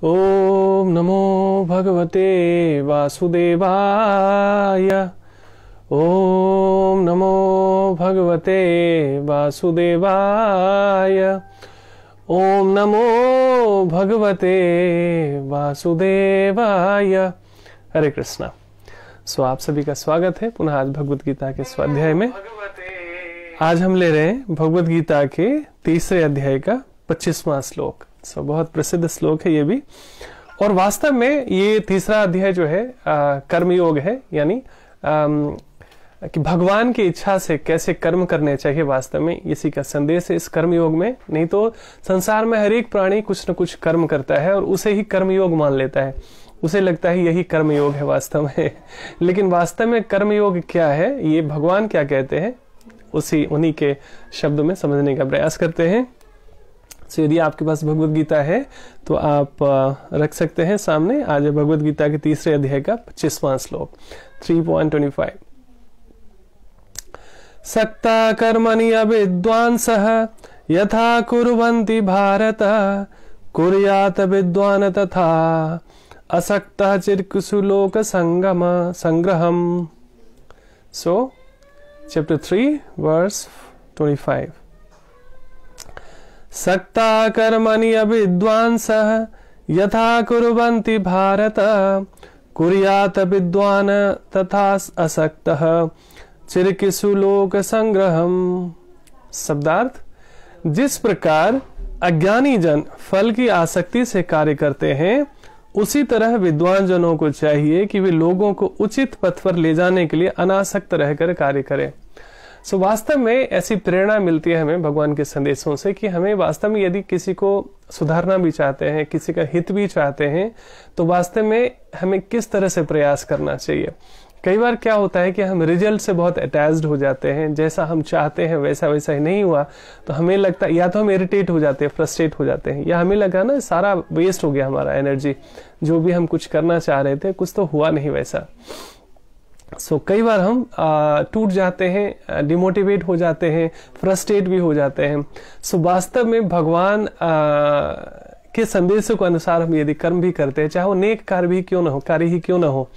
ओम नमो भगवते वासुदेवाय। ओम नमो भगवते वासुदेवाय। ओम नमो भगवते वासुदेवाय। हरे कृष्णा। सो आप सभी का स्वागत है पुनः आज भगवत गीता के स्वाध्याय में। आज हम ले रहे हैं भगवत गीता के तीसरे अध्याय का 25वां श्लोक। सो बहुत प्रसिद्ध श्लोक है ये भी, और वास्तव में ये तीसरा अध्याय जो है कर्मयोग है, यानी कि भगवान की इच्छा से कैसे कर्म करने चाहिए। वास्तव में इसी का संदेश है इस कर्मयोग में। नहीं तो संसार में हर एक प्राणी कुछ न कुछ कर्म करता है और उसे ही कर्मयोग मान लेता है, उसे लगता है यही कर्मयोग है वास्तव में। लेकिन वास्तव में कर्मयोग क्या है, ये भगवान क्या कहते हैं, उन्हीं के शब्द में समझने का प्रयास करते हैं। तो यदि आपके पास भगवत गीता है तो आप रख सकते हैं सामने। आज भगवत गीता के तीसरे अध्याय का 25वां श्लोक 3.25। सक्ता कर्मणि अविद्वांसः यथा कुर्वन्ति भारत कुर्यात् विद्वान् तथा असक्तः चिर्कुसु लोक संग्रहम्। सो चैप्टर 3 वर्स 25। सक्ता कर्मणि अविद्वांसः यथा कुर्वन्ति भारत कुर्यात् विद्वान् तथा असक्तः चिर्किषु लोक संग्रहम्। शब्दार्थ: जिस प्रकार अज्ञानी जन फल की आसक्ति से कार्य करते हैं, उसी तरह विद्वान जनों को चाहिए कि वे लोगों को उचित पथ पर ले जाने के लिए अनासक्त रहकर कार्य करें। सो वास्तव में ऐसी प्रेरणा मिलती है हमें भगवान के संदेशों से कि हमें वास्तव में यदि किसी को सुधारना भी चाहते हैं, किसी का हित भी चाहते हैं, तो वास्तव में हमें किस तरह से प्रयास करना चाहिए। कई बार क्या होता है कि हम रिजल्ट से बहुत अटैच्ड हो जाते हैं, जैसा हम चाहते हैं वैसा वैसा ही नहीं हुआ तो हमें लगता है, या तो हम इरिटेट हो जाते हैं, फ्रस्ट्रेट हो जाते हैं, या हमें लगा ना सारा वेस्ट हो गया हमारा एनर्जी, जो भी हम कुछ करना चाह रहे थे कुछ तो हुआ नहीं वैसा। सो कई बार हम टूट जाते हैं, डिमोटिवेट हो जाते हैं, फ्रस्ट्रेट भी हो जाते हैं। सो वास्तव में भगवान के संदेशों के अनुसार हम यदि कर्म भी करते हैं, चाहे वो नेक कार्य भी क्यों ना हो, कार्य ही क्यों ना हो,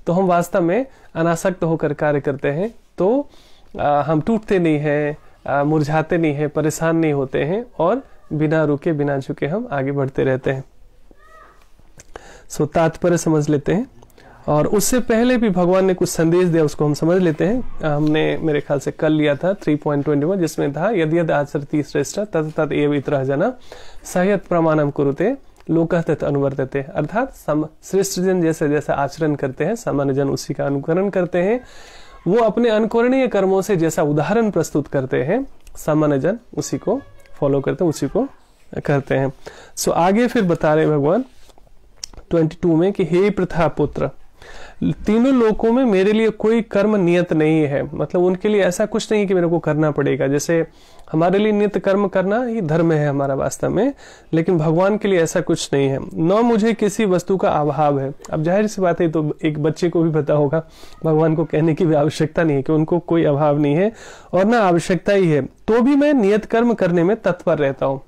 तो हम वास्तव में अनासक्त होकर कार्य करते हैं, तो हम टूटते नहीं हैं, मुरझाते नहीं हैं, परेशान नहीं होते हैं, और बिना रुके बिना झुके हम आगे बढ़ते रहते हैं। सो तात्पर्य समझ लेते हैं, और उससे पहले भी भगवान ने कुछ संदेश दिया, उसको हम समझ लेते हैं। हमने मेरे ख्याल से कल लिया था 3.21, जिसमें था यदि यद आचरति श्रेष्ठ तत् तत् एव इतरः जना सयत् प्रमाणम कुरुते लोकः तत् अनुवर्तते। अर्थात श्रेष्ठ जन जैसे जैसे आचरण करते हैं, सामान्य जन उसी का अनुकरण करते हैं। वो अपने अनुकरणीय कर्मों से जैसा उदाहरण प्रस्तुत करते हैं, सामान्य जन उसी को फॉलो करते हैं, उसी को करते हैं। सो आगे फिर बता रहे भगवान 22 में कि हे प्रथा पुत्र, तीनों लोकों में मेरे लिए कोई कर्म नियत नहीं है। मतलब उनके लिए ऐसा कुछ नहीं कि मेरे को करना पड़ेगा। जैसे हमारे लिए नियत कर्म करना ही धर्म है हमारा वास्तव में, लेकिन भगवान के लिए ऐसा कुछ नहीं है। न मुझे किसी वस्तु का अभाव है। अब जाहिर सी बात है, तो एक बच्चे को भी पता होगा, भगवान को कहने की भी आवश्यकता नहीं है कि उनको कोई अभाव नहीं है और ना आवश्यकता ही है, तो भी मैं नियत कर्म करने में तत्पर रहता हूँ।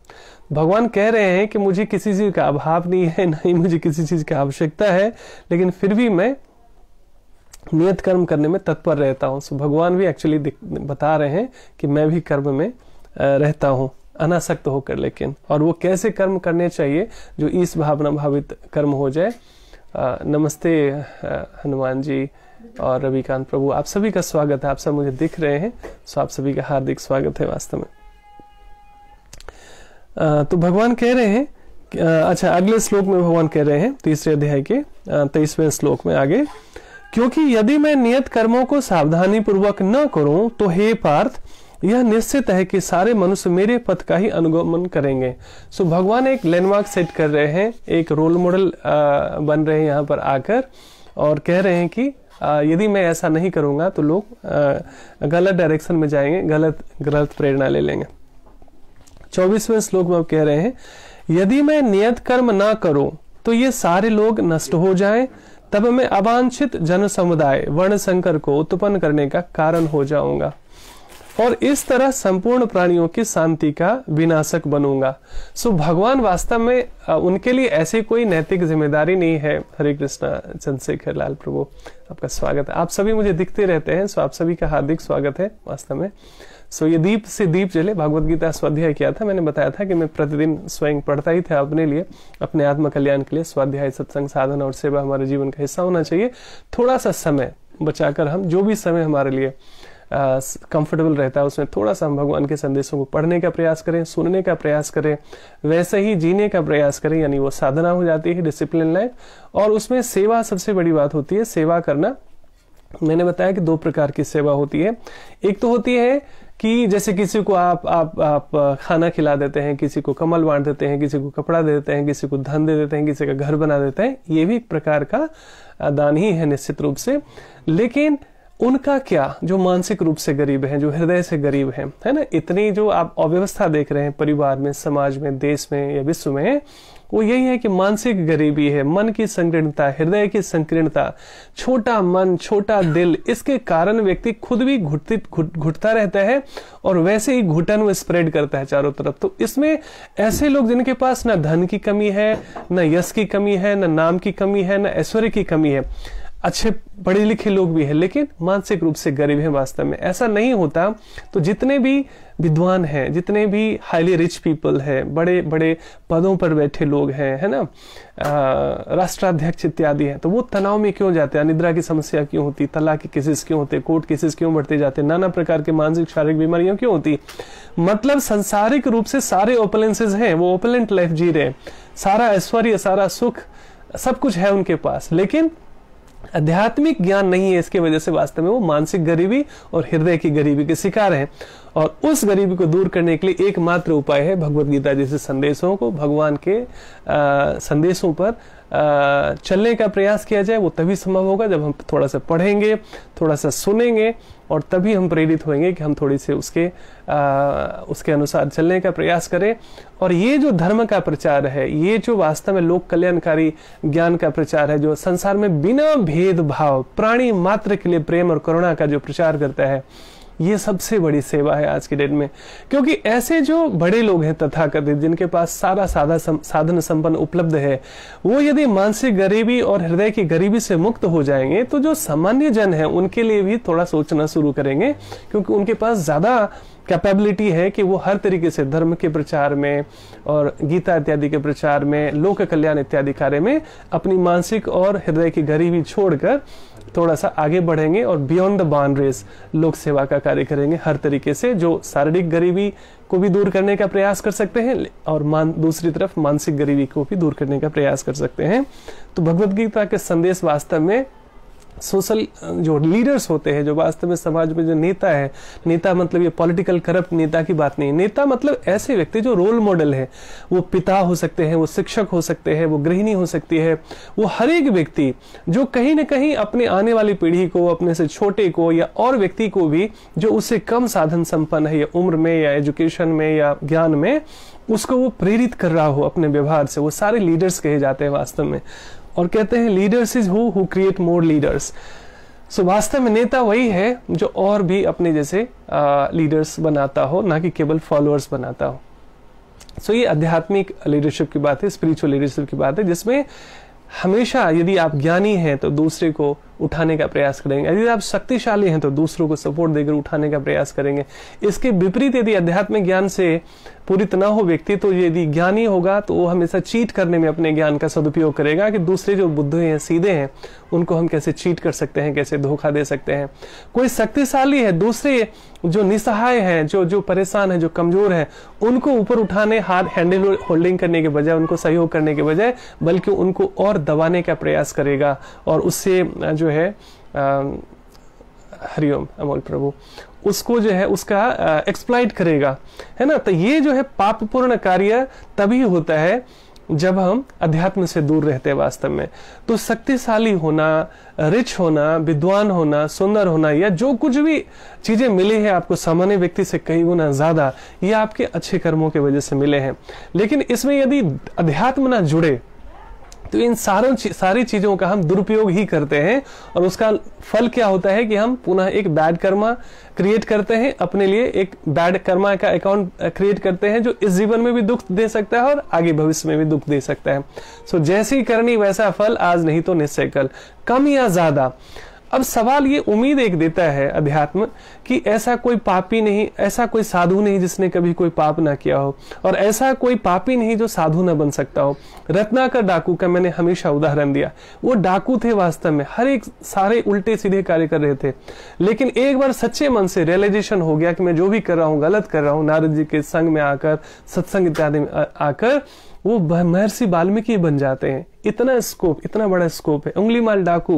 भगवान कह रहे हैं कि मुझे किसी चीज का अभाव नहीं है, नहीं मुझे किसी चीज की आवश्यकता है, लेकिन फिर भी मैं नियत कर्म करने में तत्पर रहता हूँ। सो भगवान भी एक्चुअली बता रहे हैं कि मैं भी कर्म में रहता हूँ अनासक्त होकर, लेकिन और वो कैसे कर्म करने चाहिए जो इस भावना भावित कर्म हो जाए। नमस्ते हनुमान जी और रविकांत प्रभु, आप सभी का स्वागत है। आप सब मुझे दिख रहे हैं, सो आप सभी का हार्दिक स्वागत है वास्तव में। तो भगवान कह रहे हैं, अच्छा अगले श्लोक में भगवान कह रहे हैं तीसरे अध्याय के 23वें श्लोक में आगे, क्योंकि यदि मैं नियत कर्मों को सावधानी पूर्वक न करूं तो हे पार्थ, यह निश्चित है कि सारे मनुष्य मेरे पथ का ही अनुगमन करेंगे। सो भगवान एक लैंडमार्क सेट कर रहे हैं, एक रोल मॉडल बन रहे हैं यहाँ पर आकर, और कह रहे हैं कि यदि मैं ऐसा नहीं करूंगा तो लोग गलत डायरेक्शन में जाएंगे, गलत प्रेरणा ले लेंगे। 24वें श्लोक में अब कह रहे हैं, यदि मैं नियत कर्म ना करूं तो ये सारे लोग नष्ट हो जाएं, तब मैं अवांछित जन समुदाय वर्ण संकर को उत्पन्न करने का कारण हो जाऊंगा। और इस तरह संपूर्ण प्राणियों की शांति का विनाशक बनूंगा। सो भगवान वास्तव में उनके लिए ऐसी कोई नैतिक जिम्मेदारी नहीं है। हरे कृष्णा चंद्रशेखर लाल प्रभु, आपका स्वागत है। आप सभी मुझे दिखते रहते हैं, सो आप सभी का हार्दिक स्वागत है वास्तव में। सो ये दीप से दीप जले भगवत गीता स्वाध्याय किया था। मैंने बताया था कि मैं प्रतिदिन स्वयं पढ़ता ही था अपने लिए, अपने आत्म कल्याण के लिए। स्वाध्याय, सत्संग, साधना और सेवा हमारे जीवन का हिस्सा होना चाहिए। थोड़ा सा समय बचाकर हम जो भी समय हमारे लिए कंफर्टेबल रहता है उसमें थोड़ा सा हम भगवान के संदेशों को पढ़ने का प्रयास करें, सुनने का प्रयास करें, वैसे ही जीने का प्रयास करें। यानी वो साधना हो जाती है, डिसिप्लिन लाइफ। और उसमें सेवा सबसे बड़ी बात होती है। सेवा करना, मैंने बताया कि 2 प्रकार की सेवा होती है। एक तो होती है कि जैसे किसी को आप खाना खिला देते हैं, किसी को कमल बांट देते हैं, किसी को कपड़ा दे देते हैं, किसी को धन दे देते हैं, किसी का घर बना देते हैं। ये भी एक प्रकार का दान ही है निश्चित रूप से। लेकिन उनका क्या, जो मानसिक रूप से गरीब हैं, जो हृदय से गरीब हैं, है ना, इतनी जो आप अव्यवस्था देख रहे हैं परिवार में, समाज में, देश में या विश्व में, वो यही है कि मानसिक गरीबी है, मन की संकीर्णता, हृदय की संकीर्णता, छोटा मन, छोटा दिल। इसके कारण व्यक्ति खुद भी घुटता रहता है और वैसे ही घुटन में स्प्रेड करता है चारों तरफ। तो इसमें ऐसे लोग जिनके पास ना धन की कमी है, न यश की कमी है, न नाम की कमी है, न ऐश्वर्य की कमी है, अच्छे पढ़े लिखे लोग भी हैं, लेकिन मानसिक रूप से गरीब हैं वास्तव में। ऐसा नहीं होता तो जितने भी विद्वान हैं, जितने भी हाईली रिच पीपल हैं, बड़े बड़े पदों पर बैठे लोग हैं, है ना, राष्ट्राध्यक्ष इत्यादि हैं, तो वो तनाव में क्यों जाते हैं? निद्रा की समस्या क्यों होती? तलाक के केसेस क्यों होते? कोर्ट केसेस क्यों बढ़ते जाते? नाना प्रकार के मानसिक शारीरिक बीमारियां क्यों होती? मतलब संसारिक रूप से सारे ओपुलेंसेस हैं, वो ओपुलेंट लाइफ जी रहे हैं, सारा ऐश्वर्य, सारा सुख, सब कुछ है उनके पास, लेकिन आध्यात्मिक ज्ञान नहीं है। इसकी वजह से वास्तव में वो मानसिक गरीबी और हृदय की गरीबी के शिकार हैं। और उस गरीबी को दूर करने के लिए एकमात्र उपाय है भगवत गीता जैसे संदेशों को, भगवान के संदेशों पर चलने का प्रयास किया जाए। वो तभी संभव होगा जब हम थोड़ा सा पढ़ेंगे, थोड़ा सा सुनेंगे, और तभी हम प्रेरित होंगे कि हम थोड़ी से उसके अनुसार चलने का प्रयास करें। और ये जो धर्म का प्रचार है, ये जो वास्तव में लोक कल्याणकारी ज्ञान का प्रचार है, जो संसार में बिना भेदभाव प्राणी मात्र के लिए प्रेम और करुणा का जो प्रचार करता है, ये सबसे बड़ी सेवा है आज की डेट में। क्योंकि ऐसे जो बड़े लोग हैं तथाकथित, जिनके पास सारा साधन संपन्न उपलब्ध है, वो यदि मानसिक गरीबी और हृदय की गरीबी से मुक्त हो जाएंगे तो जो सामान्य जन है उनके लिए भी थोड़ा सोचना शुरू करेंगे, क्योंकि उनके पास ज्यादा कैपेबिलिटी है कि वो हर तरीके से धर्म के प्रचार में और गीता इत्यादि के प्रचार में, लोक कल्याण इत्यादि कार्य में अपनी मानसिक और हृदय की गरीबी छोड़कर थोड़ा सा आगे बढ़ेंगे और बियॉन्ड द बाउंड्रीज लोक सेवा का कार्य करेंगे हर तरीके से, जो शारीरिक गरीबी को भी दूर करने का प्रयास कर सकते हैं और दूसरी तरफ मानसिक गरीबी को भी दूर करने का प्रयास कर सकते हैं। तो भगवत गीता के संदेश वास्तव में सोशल जो लीडर्स होते हैं, जो वास्तव में समाज में जो नेता है, नेता मतलब ये पॉलिटिकल करप्ट नेता की बात नहीं, नेता मतलब ऐसे व्यक्ति जो रोल मॉडल है। वो पिता हो सकते हैं, वो शिक्षक हो सकते हैं, वो गृहिणी हो सकती है, वो हर एक व्यक्ति जो कहीं ना कहीं अपने आने वाली पीढ़ी को, अपने से छोटे को या और व्यक्ति को भी जो उससे कम साधन संपन्न है, या उम्र में या एजुकेशन में या ज्ञान में, उसको वो प्रेरित कर रहा हो अपने व्यवहार से, वो सारे लीडर्स कहे जाते हैं वास्तव में। और कहते हैं leaders is who create more leaders. So वास्तव में नेता वही है जो और भी अपने जैसे लीडर्स बनाता हो, ना कि केवल फॉलोअर्स बनाता हो। सो ये आध्यात्मिक लीडरशिप की बात है, स्पिरिचुअल लीडरशिप की बात है, जिसमें हमेशा यदि आप ज्ञानी हैं तो दूसरे को उठाने का प्रयास करेंगे, यदि आप शक्तिशाली हैं तो दूसरों को सपोर्ट देकर उठाने का प्रयास करेंगे। इसके विपरीत यदि अध्यात्मिक ज्ञान से पूरित ना हो व्यक्ति, तो यदि ज्ञानी होगा तो वो हमेशा चीट करने में अपने ज्ञान का सदुपयोग करेगा कि दूसरे जो बुद्धू हैं, सीधे हैं, उनको हम कैसे चीट कर सकते हैं, कैसे धोखा दे सकते हैं। कोई शक्तिशाली है, दूसरे जो निसहाय हैं, जो परेशान है, जो कमजोर है, उनको ऊपर उठाने, हाथ हैंडल होल्डिंग करने के बजाय, उनको सहयोग करने के बजाय, बल्कि उनको और दबाने का प्रयास करेगा और उससे जो है हरिओम अमोल प्रभु, उसको जो है उसका एक्सप्लॉइट करेगा, है ना। तो ये जो है पापपूर्ण कार्य तभी होता है जब हम अध्यात्म से दूर रहते हैं वास्तव में। तो शक्तिशाली होना, रिच होना, विद्वान होना, सुंदर होना, या जो कुछ भी चीजें मिली है आपको सामान्य व्यक्ति से कई गुना ज्यादा, ये आपके अच्छे कर्मों की वजह से मिले हैं। लेकिन इसमें यदि अध्यात्म ना जुड़े तो इन सारी चीजों का हम दुरुपयोग ही करते हैं, और उसका फल क्या होता है कि हम पुनः एक बैड कर्मा क्रिएट करते हैं अपने लिए, एक बैड कर्मा का अकाउंट क्रिएट करते हैं जो इस जीवन में भी दुख दे सकता है और आगे भविष्य में भी दुख दे सकता है। सो जैसी करनी वैसा फल, आज नहीं तो निश्चय कल, कम या ज्यादा। अब सवाल ये उम्मीद एक देता है अध्यात्म कि ऐसा कोई पापी नहीं, ऐसा कोई साधु नहीं जिसने कभी कोई पाप ना किया हो, और ऐसा कोई पापी नहीं जो साधु ना बन सकता हो। रत्नाकर डाकू का मैंने हमेशा उदाहरण दिया, वो डाकू थे वास्तव में, हर एक सारे उल्टे सीधे कार्य कर रहे थे, लेकिन एक बार सच्चे मन से रियलाइजेशन हो गया कि मैं जो भी कर रहा हूँ गलत कर रहा हूँ, नारद जी के संग में आकर, सत्संग इत्यादि में आकर वो महर्षि वाल्मीकि बन जाते हैं। इतना स्कोप, इतना बड़ा स्कोप है। उंगली माल डाकू,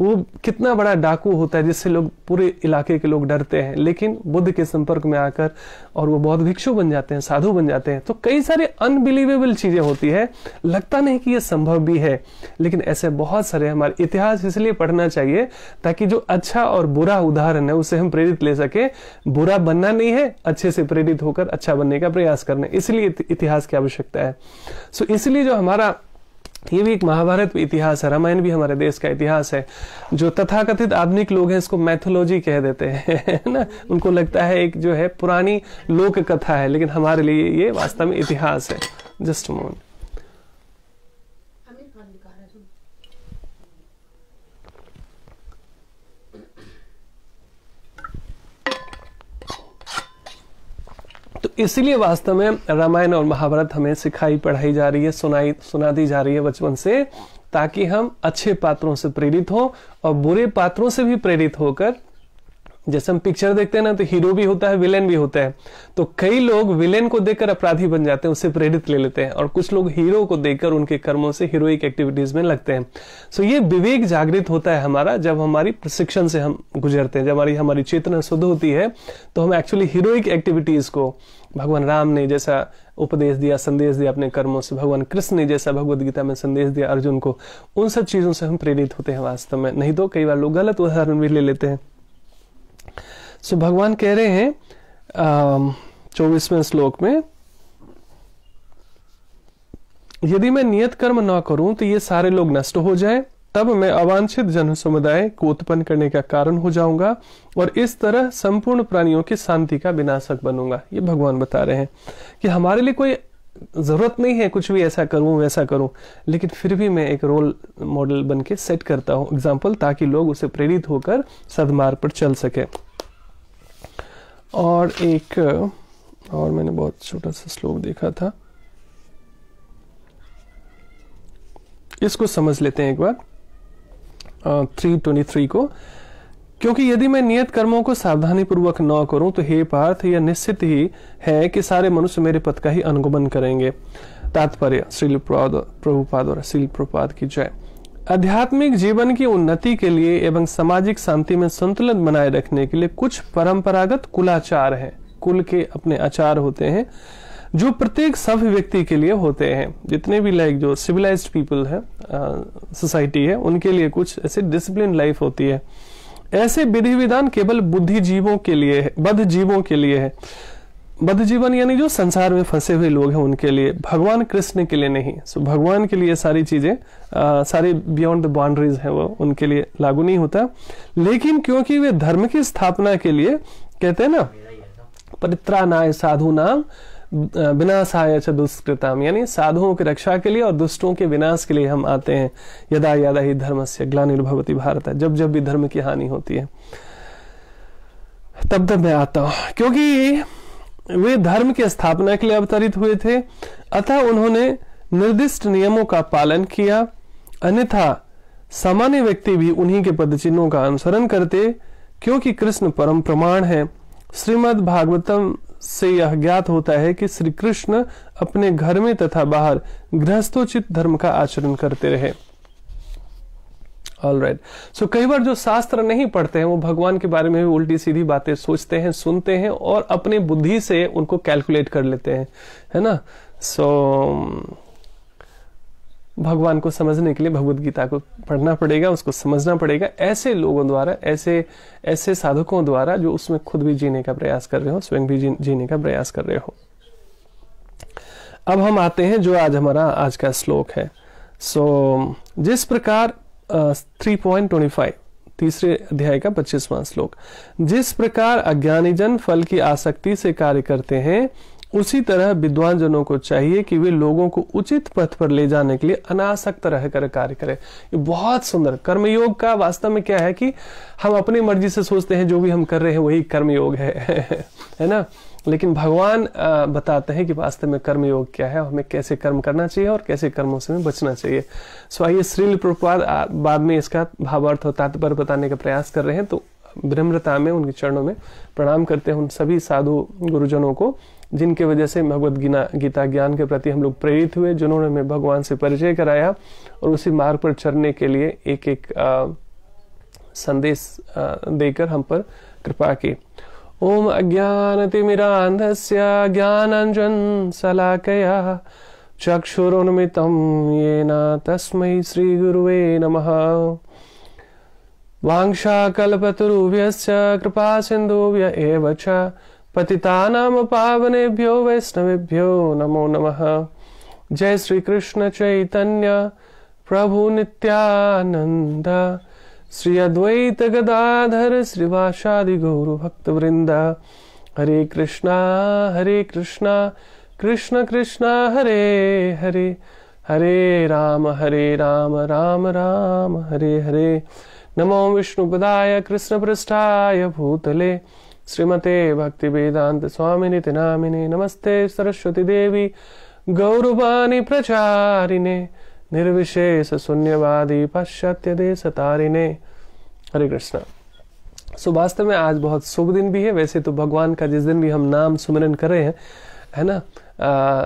वो कितना बड़ा डाकू होता है जिससे लोग, पूरे इलाके के लोग डरते हैं, लेकिन बुद्ध के संपर्क में आकर और वो बौद्ध भिक्षु बन जाते हैं, साधु बन जाते हैं। तो कई सारे अनबिलीवेबल चीजें होती है, लगता नहीं कि ये संभव भी है, लेकिन ऐसे बहुत सारे हमारे इतिहास इसलिए पढ़ना चाहिए ताकि जो अच्छा और बुरा उदाहरण है उससे हम प्रेरित ले सके। बुरा बनना नहीं है, अच्छे से प्रेरित होकर अच्छा बनने का प्रयास करना, इसलिए इतिहास की आवश्यकता है। सो इसलिए जो हमारा ये भी एक महाभारत इतिहास है, रामायण भी हमारे देश का इतिहास है। जो तथाकथित आधुनिक लोग हैं इसको मैथोलॉजी कह देते हैं ना, उनको लगता है एक जो है पुरानी लोक कथा है, लेकिन हमारे लिए ये वास्तव में इतिहास है। Just moment. तो इसलिए वास्तव में रामायण और महाभारत हमें सिखाई पढ़ाई जा रही है, सुनाती जा रही है बचपन से, ताकि हम अच्छे पात्रों से प्रेरित हो और बुरे पात्रों से भी प्रेरित होकर, जैसे हम पिक्चर देखते हैं ना, तो हीरो भी होता है, विलेन भी होता है। तो कई लोग विलेन को देखकर अपराधी बन जाते हैं, उससे प्रेरित ले लेते हैं, और कुछ लोग हीरो को देखकर उनके कर्मों से हीरोइक एक्टिविटीज में लगते हैं। सो ये विवेक जागृत होता है हमारा जब हमारी प्रशिक्षण से हम गुजरते हैं, जब हमारी चेतना शुद्ध होती है, तो हम एक्चुअली हीरोइक एक्टिविटीज को, भगवान राम ने जैसा उपदेश दिया, संदेश दिया अपने कर्मों से, भगवान कृष्ण ने जैसा भगवद गीता में संदेश दिया अर्जुन को, उन सब चीजों से हम प्रेरित होते हैं वास्तव में। नहीं तो कई बार लोग गलत उदाहरण भी ले लेते हैं। सो भगवान कह रहे हैं 24वें श्लोक में, यदि मैं नियत कर्म न करूं तो ये सारे लोग नष्ट हो जाएं, तब मैं अवांछित जन समुदाय को उत्पन्न करने का कारण हो जाऊंगा और इस तरह संपूर्ण प्राणियों की शांति का विनाशक बनूंगा। ये भगवान बता रहे हैं कि हमारे लिए कोई जरूरत नहीं है कुछ भी ऐसा करूं वैसा करूं, लेकिन फिर भी मैं एक रोल मॉडल बन के सेट करता हूं एग्जाम्पल, ताकि लोग उसे प्रेरित होकर सद्मार्ग पर चल सके। और एक और मैंने बहुत छोटा सा श्लोक देखा था, इसको समझ लेते हैं एक बार, 3:23 को, क्योंकि यदि मैं नियत कर्मों को सावधानी पूर्वक न करूं तो हे पार्थ, यह निश्चित ही है कि सारे मनुष्य मेरे पथ का ही अनुगमन करेंगे। तात्पर्य श्रील प्रभुपाद और श्रील प्रभुपाद की जय। आध्यात्मिक जीवन की उन्नति के लिए एवं सामाजिक शांति में संतुलन बनाए रखने के लिए कुछ परंपरागत कुलाचार हैं। कुल के अपने आचार होते हैं जो प्रत्येक सभ्य व्यक्ति के लिए होते हैं। जितने भी लाइक जो सिविलाइज्ड पीपल है, सोसाइटी है, उनके लिए कुछ ऐसे डिसिप्लिन लाइफ होती है। ऐसे विधि विधान केवल बुद्धिजीवों के लिए है, बद्ध जीवों के लिए है। बद्ध जीवन यानी जो संसार में फंसे हुए लोग हैं उनके लिए, भगवान कृष्ण के लिए नहीं। सो भगवान के लिए सारी चीजें सारी बियॉन्ड द बाउंड्रीज है, वो उनके लिए लागू नहीं होता। लेकिन क्योंकि वे धर्म की स्थापना के लिए कहते हैं ना, परित्राणाय साधूनाम विनाशाय च दुष्कृताम, यानी साधुओं की रक्षा के लिए और दुष्टों के विनाश के लिए हम आते हैं। यदा यदा ही धर्मस्य ग्लानिर्भवति भारत, जब जब भी धर्म की हानि होती है तब तब मैं आता हूं। क्योंकि वे धर्म की स्थापना के लिए अवतरित हुए थे, अतः उन्होंने निर्दिष्ट नियमों का पालन किया, अन्यथा सामान्य व्यक्ति भी उन्हीं के पदचिन्हों का अनुसरण करते। क्योंकि कृष्ण परम प्रमाण है। श्रीमद् भागवतम से यह ज्ञात होता है कि श्री कृष्ण अपने घर में तथा बाहर गृहस्थोचित धर्म का आचरण करते रहे। ऑलराइट, सो कई बार जो शास्त्र नहीं पढ़ते हैं वो भगवान के बारे में भी उल्टी सीधी बातें सोचते हैं, सुनते हैं और अपने बुद्धि से उनको कैलकुलेट कर लेते हैं, है ना। सो भगवान को समझने के लिए भगवद गीता को पढ़ना पड़ेगा, उसको समझना पड़ेगा। ऐसे लोगों द्वारा, ऐसे साधकों द्वारा जो उसमें खुद भी जीने का प्रयास कर रहे हो, स्वयं भी जीने का प्रयास कर रहे हो। अब हम आते हैं जो आज हमारा आज का श्लोक है। सो जिस प्रकार 3.25 तीसरे अध्याय का 25वां श्लोक, जिस प्रकार अज्ञानी जन फल की आसक्ति से कार्य करते हैं, उसी तरह विद्वान जनों को चाहिए कि वे लोगों को उचित पथ पर ले जाने के लिए अनासक्त रहकर कार्य करें। ये बहुत सुंदर कर्मयोग का वास्तव में क्या है कि हम अपनी मर्जी से सोचते हैं जो भी हम कर रहे हैं वही कर्मयोग है ना, लेकिन भगवान बताते हैं कि वास्तव में कर्मयोग क्या है, हमें कैसे कर्म करना चाहिए और कैसे कर्मों से बचना चाहिए। सो आइए श्रील प्रभुपाद बाद में इसका भावार्थ और तात्पर्य बताने का प्रयास कर रहे हैं, तो विनम्रता में उनके चरणों में प्रणाम करते हैं उन सभी साधु गुरुजनों को जिनके वजह से भगवत गीता ज्ञान के प्रति हम लोग प्रेरित हुए, जिन्होंने हमें भगवान से परिचय कराया और उसी मार्ग पर चलने के लिए एक एक संदेश देकर हम पर कृपा की। ओम अज्ञानतिमिरान्धस्य ज्ञानाञ्जन शलाकया चक्षुरुन्मिलितं येन तस्मै श्रीगुरुवे नमः। वाञ्छाकल्पतरुभ्यश्च कृपासिन्धुभ्य एव च पतितानां पावनेभ्यो वैष्णवेभ्यो नमो नमः। जय श्री कृष्ण चैतन्य प्रभु नित्यानंद, श्री अद्वैत गदाधर श्रीवासादि गौर भक्त वृंद। हरे कृष्णा कृष्ण कृष्णा हरे हरे, हरे राम राम राम हरे हरे। नमो विष्णुपदाय कृष्ण पृष्ठाय भूतले श्रीमते भक्ति वेदांत स्वामिनिति नामिने। नमस्ते सरस्वती देवी गौरवाणी प्रचारिणे, निर्विशेष शून्यवादी पाश्चात्य देश तारिणे। हरे कृष्णा। सो वास्तव में आज बहुत शुभ दिन भी है। वैसे तो भगवान का जिस दिन भी हम नाम सुमिरन कर रहे हैं, है ना,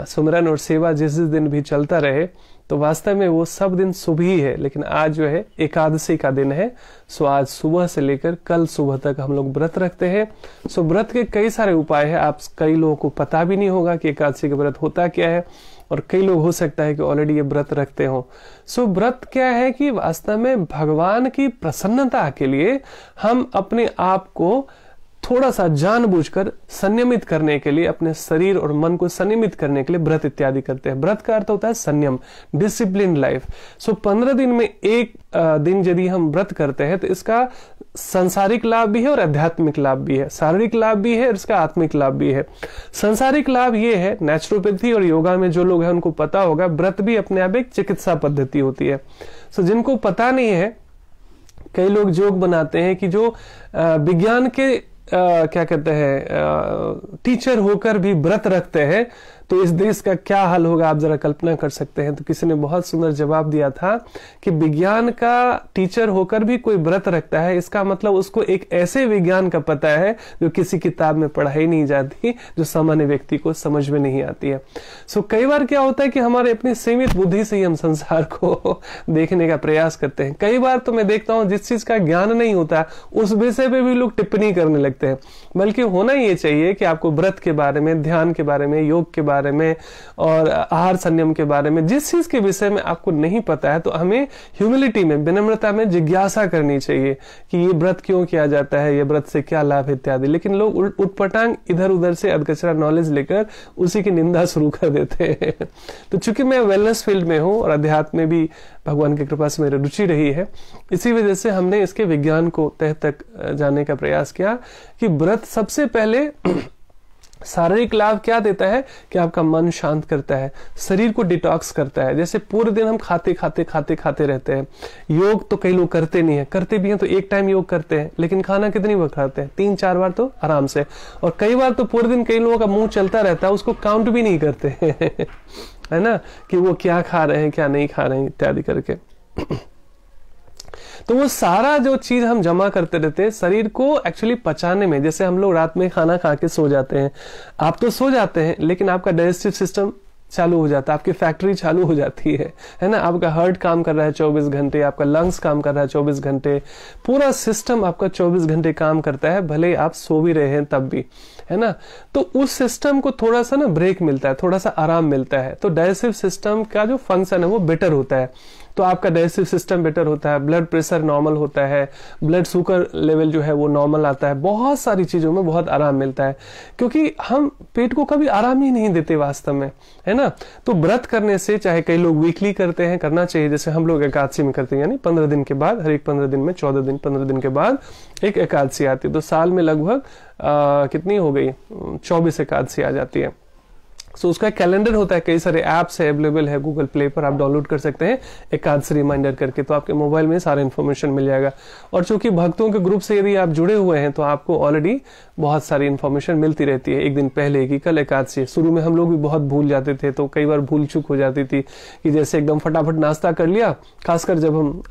सुमिरन और सेवा जिस दिन भी चलता रहे तो वास्तव में वो सब दिन शुभ ही है, लेकिन आज जो है एकादशी का दिन है। सो आज सुबह से लेकर कल सुबह तक हम लोग व्रत रखते हैं। सो व्रत के कई सारे उपाय हैं। आप कई लोगों को पता भी नहीं होगा कि एकादशी का व्रत होता क्या है, और कई लोग हो सकता है कि ऑलरेडी ये व्रत रखते हो। सो व्रत क्या है कि वास्तव में भगवान की प्रसन्नता के लिए हम अपने आप को थोड़ा सा जानबूझकर संयमित करने के लिए, अपने शरीर और मन को संयमित करने के लिए व्रत इत्यादि करते हैं। व्रत का अर्थ होता है संयम, डिसिप्लिन लाइफ। सो 15 दिन में एक दिन यदि हम व्रत करते हैं तो इसका सांसारिक लाभ भी है और आध्यात्मिक लाभ भी है, शारीरिक लाभ भी है और इसका आत्मिक लाभ भी है। सांसारिक लाभ ये है, नेचुरोपैथी और योगा में जो लोग हैं उनको पता होगा, व्रत भी अपने आप एक चिकित्सा पद्धति होती है। सो जिनको पता नहीं है, कई लोग जोक बनाते हैं कि जो विज्ञान के क्या कहते हैं टीचर होकर भी व्रत रखते हैं तो इस देश का क्या हाल होगा, आप जरा कल्पना कर सकते हैं। तो किसी ने बहुत सुंदर जवाब दिया था कि विज्ञान का टीचर होकर भी कोई व्रत रखता है, इसका मतलब उसको एक ऐसे विज्ञान का पता है जो किसी किताब में पढ़ाई नहीं जाती, जो सामान्य व्यक्ति को समझ में नहीं आती है। सो कई बार क्या होता है कि हमारे अपनी सीमित बुद्धि से ही हम संसार को देखने का प्रयास करते हैं। कई बार तो मैं देखता हूं जिस चीज का ज्ञान नहीं होता उस विषय पे भी लोग टिप्पणी करने लगते हैं। बल्कि होना ये चाहिए कि आपको व्रत के बारे में, ध्यान के बारे में, योग के बारे में और आहार संयम के बारे में, जिस चीज के विषय में आपको नहीं पता है तो हमें ह्यूमिलिटी में, विनम्रता में जिज्ञासा करनी चाहिए कि ये व्रत क्यों किया जाता है, ये व्रत से क्या लाभ इत्यादि। लेकिन लोग उटपटांग इधर उधर से अधकचरा नॉलेज लेकर उसी की निंदा शुरू कर देते हैं। तो चूंकि मैं वेलनेस फील्ड में हूं और अध्यात्म में भी भगवान की कृपा से मेरी रुचि रही है, इसी वजह से हमने इसके विज्ञान को तह तक जानने का प्रयास किया कि व्रत सबसे पहले शारीरिक लाभ क्या देता है कि आपका मन शांत करता है, शरीर को डिटॉक्स करता है। जैसे पूरे दिन हम खाते रहते हैं। योग तो कई लोग करते नहीं है, करते भी हैं तो एक टाइम योग करते हैं, लेकिन खाना कितनी बार खाते हैं? 3-4 बार तो आराम से। और कई बार तो पूरे दिन कई लोगों का मुंह चलता रहता है, उसको काउंट भी नहीं करते है ना, कि वो क्या खा रहे हैं क्या नहीं खा रहे हैं इत्यादि करके। तो वो सारा जो चीज हम जमा करते रहते हैं शरीर को एक्चुअली पचाने में। जैसे हम लोग रात में खाना खा के सो जाते हैं, आप तो सो जाते हैं लेकिन आपका डाइजेस्टिव सिस्टम चालू हो जाता है, आपकी फैक्ट्री चालू हो जाती है ना। आपका हार्ट काम कर रहा है 24 घंटे, आपका लंग्स काम कर रहा है 24 घंटे, पूरा सिस्टम आपका 24 घंटे काम करता है, भले आप सो भी रहे हैं तब भी, है ना। तो उस सिस्टम को थोड़ा सा ना ब्रेक मिलता है, थोड़ा सा आराम मिलता है, तो डाइजेस्टिव सिस्टम का जो फंक्शन है वो बेटर होता है। तो आपका डाइजेस्टिव सिस्टम बेटर होता है, ब्लड प्रेशर नॉर्मल होता है, ब्लड शुगर लेवल जो है वो नॉर्मल आता है, बहुत सारी चीजों में बहुत आराम मिलता है, क्योंकि हम पेट को कभी आराम ही नहीं देते वास्तव में, है ना। तो व्रत करने से, चाहे कई लोग वीकली करते हैं, करना चाहिए, जैसे हम लोग एकादशी में करते हैं, यानी 15 दिन के बाद, हर एक 15 दिन में 14 दिन 15 दिन के बाद एक एकादशी आती है। तो साल में लगभग कितनी हो गई, 24 एकादशी आ जाती है। सो उसका कैलेंडर होता है, कई सारे ऐप्स है अवेलेबल है, गूगल प्ले पर आप डाउनलोड कर सकते हैं एकादशी रिमाइंडर करके, तो आपके मोबाइल में सारा इन्फॉर्मेशन मिल जाएगा। और चूंकि भक्तों के ग्रुप से यदि आप जुड़े हुए हैं तो आपको ऑलरेडी बहुत सारी इन्फॉर्मेशन मिलती रहती है एक दिन पहले कि कल एकादशी। शुरू में हम लोग भी बहुत भूल जाते थे, तो कई बार भूल चूक हो जाती थी कि जैसे एकदम फटाफट नाश्ता कर लिया, खासकर जब हम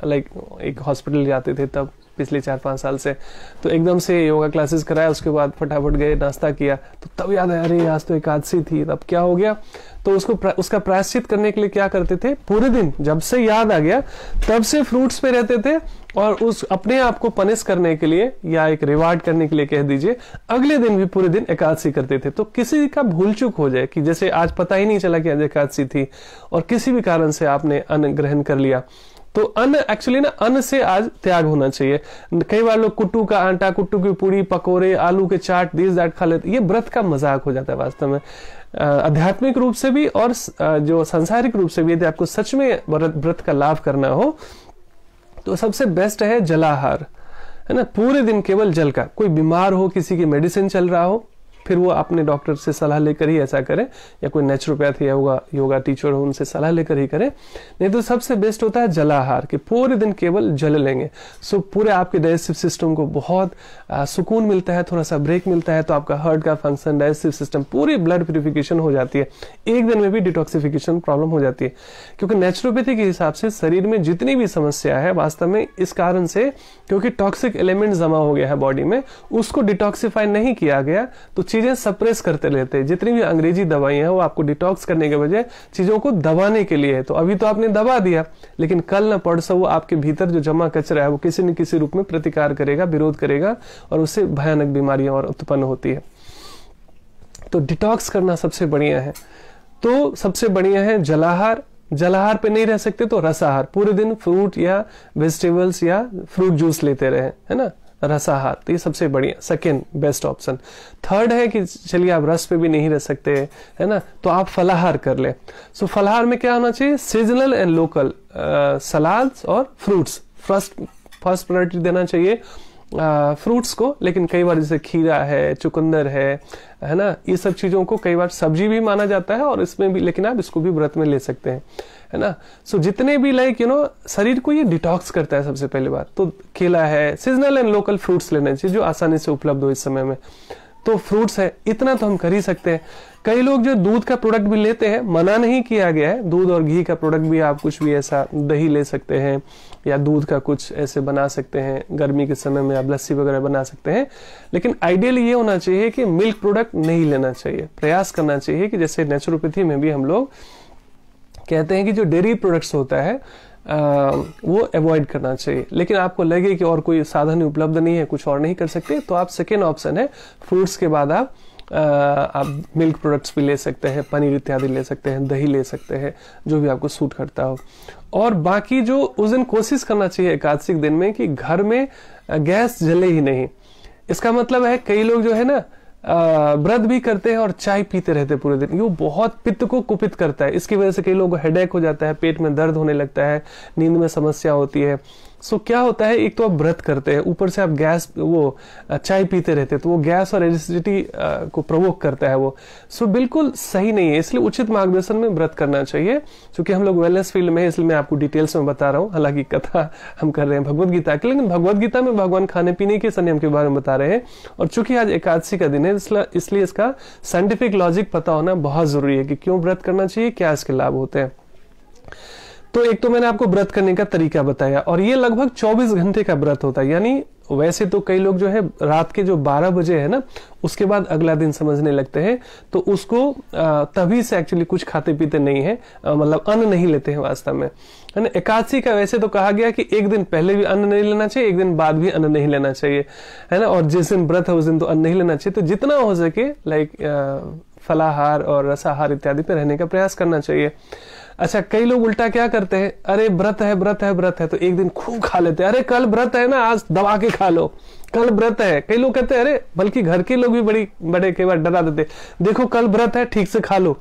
एक हॉस्पिटल जाते थे तब, पिछले 4-5 साल से, तो एकदम से योगा क्लासेस कराया, उसके बाद फटाफट गए नाश्ता किया, तो तब याद आया अरे आज तो एकादशी थी, तब क्या हो गया। तो उसका प्रायश्चित करने के लिए क्या करते थे, पूरे दिन जब से याद आ गया तब से फ्रूट्स पे रहते थे, और उस अपने आप को पनिश करने के लिए या एक रिवार्ड करने के लिए कह दीजिए, अगले दिन भी पूरे दिन एकादशी करते थे। तो किसी का भूल चूक हो जाए कि जैसे आज पता ही नहीं चला कि आज एकादशी थी और किसी भी कारण से आपने अन्न ग्रहण कर लिया, तो अन्न एक्चुअली ना, अन्न से आज त्याग होना चाहिए। कई बार लोग कुट्टू का आटा, कुट्टू की पूरी, पकोड़े, आलू के चाट, दिस दैट खा लेते, ये व्रत का मजाक हो जाता है वास्तव में। आध्यात्मिक रूप से भी और जो सांसारिक रूप से भी, यदि आपको सच में व्रत का लाभ करना हो तो सबसे बेस्ट है जलाहार, है ना। पूरे दिन केवल जल का, कोई बीमार हो, किसी की मेडिसिन चल रहा हो, फिर वो अपने डॉक्टर से सलाह लेकर ही ऐसा करें, या कोई नेचुरोपैथ या योगा टीचर हो उनसे सलाह लेकर ही करें। नहीं तो सबसे बेस्ट होता है जलाहार, कि पूरे दिन केवल जल लेंगे। सो पूरे आपके डाइजेस्टिव सिस्टम को बहुत सुकून मिलता है, थोड़ा सा ब्रेक मिलता है, तो आपका हार्ट का फंक्शन, डाइजेस्टिव सिस्टम, पूरी ब्लड प्यूरिफिकेशन हो जाती है। एक दिन में भी डिटॉक्सिफिकेशन प्रॉब्लम हो जाती है, क्योंकि नेचुरोपैथी के हिसाब से शरीर में जितनी भी समस्या है वास्तव में इस कारण से, क्योंकि टॉक्सिक एलिमेंट जमा हो गया है बॉडी में, उसको डिटॉक्सिफाई नहीं किया गया, तो चीजें सप्रेस करते रहते हैं। जितनी भी अंग्रेजी दवाइयां हैं वो आपको डिटॉक्स करने के बजाय चीजों को दबाने के लिए है। तो अभी तो आपने दबा दिया, लेकिन कल न परसों वो आपके भीतर जो जमा कचरा है वो किसी न किसी रूप में प्रतिकार करेगा, विरोध करेगा, और उससे भयानक बीमारियां और उत्पन्न होती है। तो डिटॉक्स करना सबसे बढ़िया है। तो सबसे बढ़िया है जलाहार। जलाहार पे नहीं रह सकते तो रसाहार, पूरे दिन फ्रूट या वेजिटेबल्स या फ्रूट जूस लेते रहे, है ना, रसाहार। तो ये सबसे बढ़िया सेकेंड बेस्ट ऑप्शन। थर्ड है कि चलिए आप रस पे भी नहीं रह सकते, है ना, तो आप फलाहार कर ले। सो फलाहार में क्या होना चाहिए, सीजनल एंड लोकल सलाद्स और फ्रूट्स, फर्स्ट प्रायोरिटी देना चाहिए फ्रूट्स को। लेकिन कई बार जैसे खीरा है, चुकंदर है ना, ये सब चीजों को कई बार सब्जी भी माना जाता है और इसमें भी, लेकिन आप इसको भी व्रत में ले सकते हैं, है ना। सो जितने भी शरीर को ये डिटॉक्स करता है सबसे पहली बात। तो केला है, सीजनल एंड लोकल फ्रूट्स लेने चाहिए जो आसानी से उपलब्ध हो इस समय में। तो फ्रूट्स है, इतना तो हम कर ही सकते हैं। कई लोग जो दूध का प्रोडक्ट भी लेते हैं, मना नहीं किया गया है, दूध और घी का प्रोडक्ट भी आप कुछ भी ऐसा, दही ले सकते हैं या दूध का कुछ ऐसे बना सकते हैं, गर्मी के समय में आप लस्सी वगैरह बना सकते हैं। लेकिन आइडियली ये होना चाहिए कि मिल्क प्रोडक्ट नहीं लेना चाहिए। प्रयास करना चाहिए कि जैसे नेचुरोपैथी में भी हम लोग कहते हैं कि जो डेयरी प्रोडक्ट्स होता है वो अवॉइड करना चाहिए। लेकिन आपको लगे कि और कोई साधन उपलब्ध नहीं है, कुछ और नहीं कर सकते, तो आप सेकेंड ऑप्शन है फ्रूट्स के बाद आप मिल्क प्रोडक्ट्स भी ले सकते हैं, पनीर इत्यादि ले सकते हैं, दही ले सकते हैं, जो भी आपको सूट करता हो। और बाकी जो उस दिन कोशिश करना चाहिए एकादशी दिन में कि घर में गैस जले ही नहीं। इसका मतलब है कई लोग जो है ना व्रत भी करते हैं और चाय पीते रहते पूरे दिन, ये बहुत पित्त को कुपित करता है। इसकी वजह से कई लोगों को हेडेक हो जाता है, पेट में दर्द होने लगता है, नींद में समस्या होती है। सो क्या होता है, एक तो आप व्रत करते हैं, ऊपर से आप गैस चाय पीते रहते हैं, तो वो गैस और एसिडिटी को प्रोवोक करता है वो। सो बिल्कुल सही नहीं है, इसलिए उचित मार्गदर्शन में व्रत करना चाहिए। क्योंकि हम लोग वेलनेस फील्ड में है, इसलिए मैं आपको डिटेल्स में बता रहा हूँ। हालांकि कथा हम कर रहे हैं भगवद गीता की, लेकिन भगवद गीता में भगवान खाने पीने के संयम के बारे में बता रहे हैं। और चूंकि आज एकादशी का दिन है, इसलिए इसका साइंटिफिक लॉजिक पता होना बहुत जरूरी है कि क्यों व्रत करना चाहिए, क्या इसके लाभ होते हैं। तो एक तो मैंने आपको व्रत करने का तरीका बताया, और ये लगभग 24 घंटे का व्रत होता है। यानी वैसे तो कई लोग जो है रात के जो 12 बजे है ना, उसके बाद अगला दिन समझने लगते हैं, तो उसको तभी से एक्चुअली कुछ खाते पीते नहीं है, मतलब अन्न नहीं लेते हैं वास्तव में, है ना। एकादशी का वैसे तो कहा गया कि एक दिन पहले भी अन्न नहीं लेना चाहिए, एक दिन बाद भी अन्न नहीं लेना चाहिए, है ना। और जिस दिन व्रत है उस दिन तो अन्न नहीं लेना चाहिए। तो जितना हो सके फलाहार और रसाहार इत्यादि पे रहने का प्रयास करना चाहिए। अच्छा, कई लोग उल्टा क्या करते हैं, अरे व्रत है व्रत है व्रत है, तो एक दिन खूब खा लेते हैं, अरे कल व्रत है ना, आज दबा के खा लो, कल व्रत है। कई लोग कहते हैं, अरे बल्कि घर के लोग भी बड़े कई बार डरा देते, देखो कल व्रत है, ठीक से खा लो,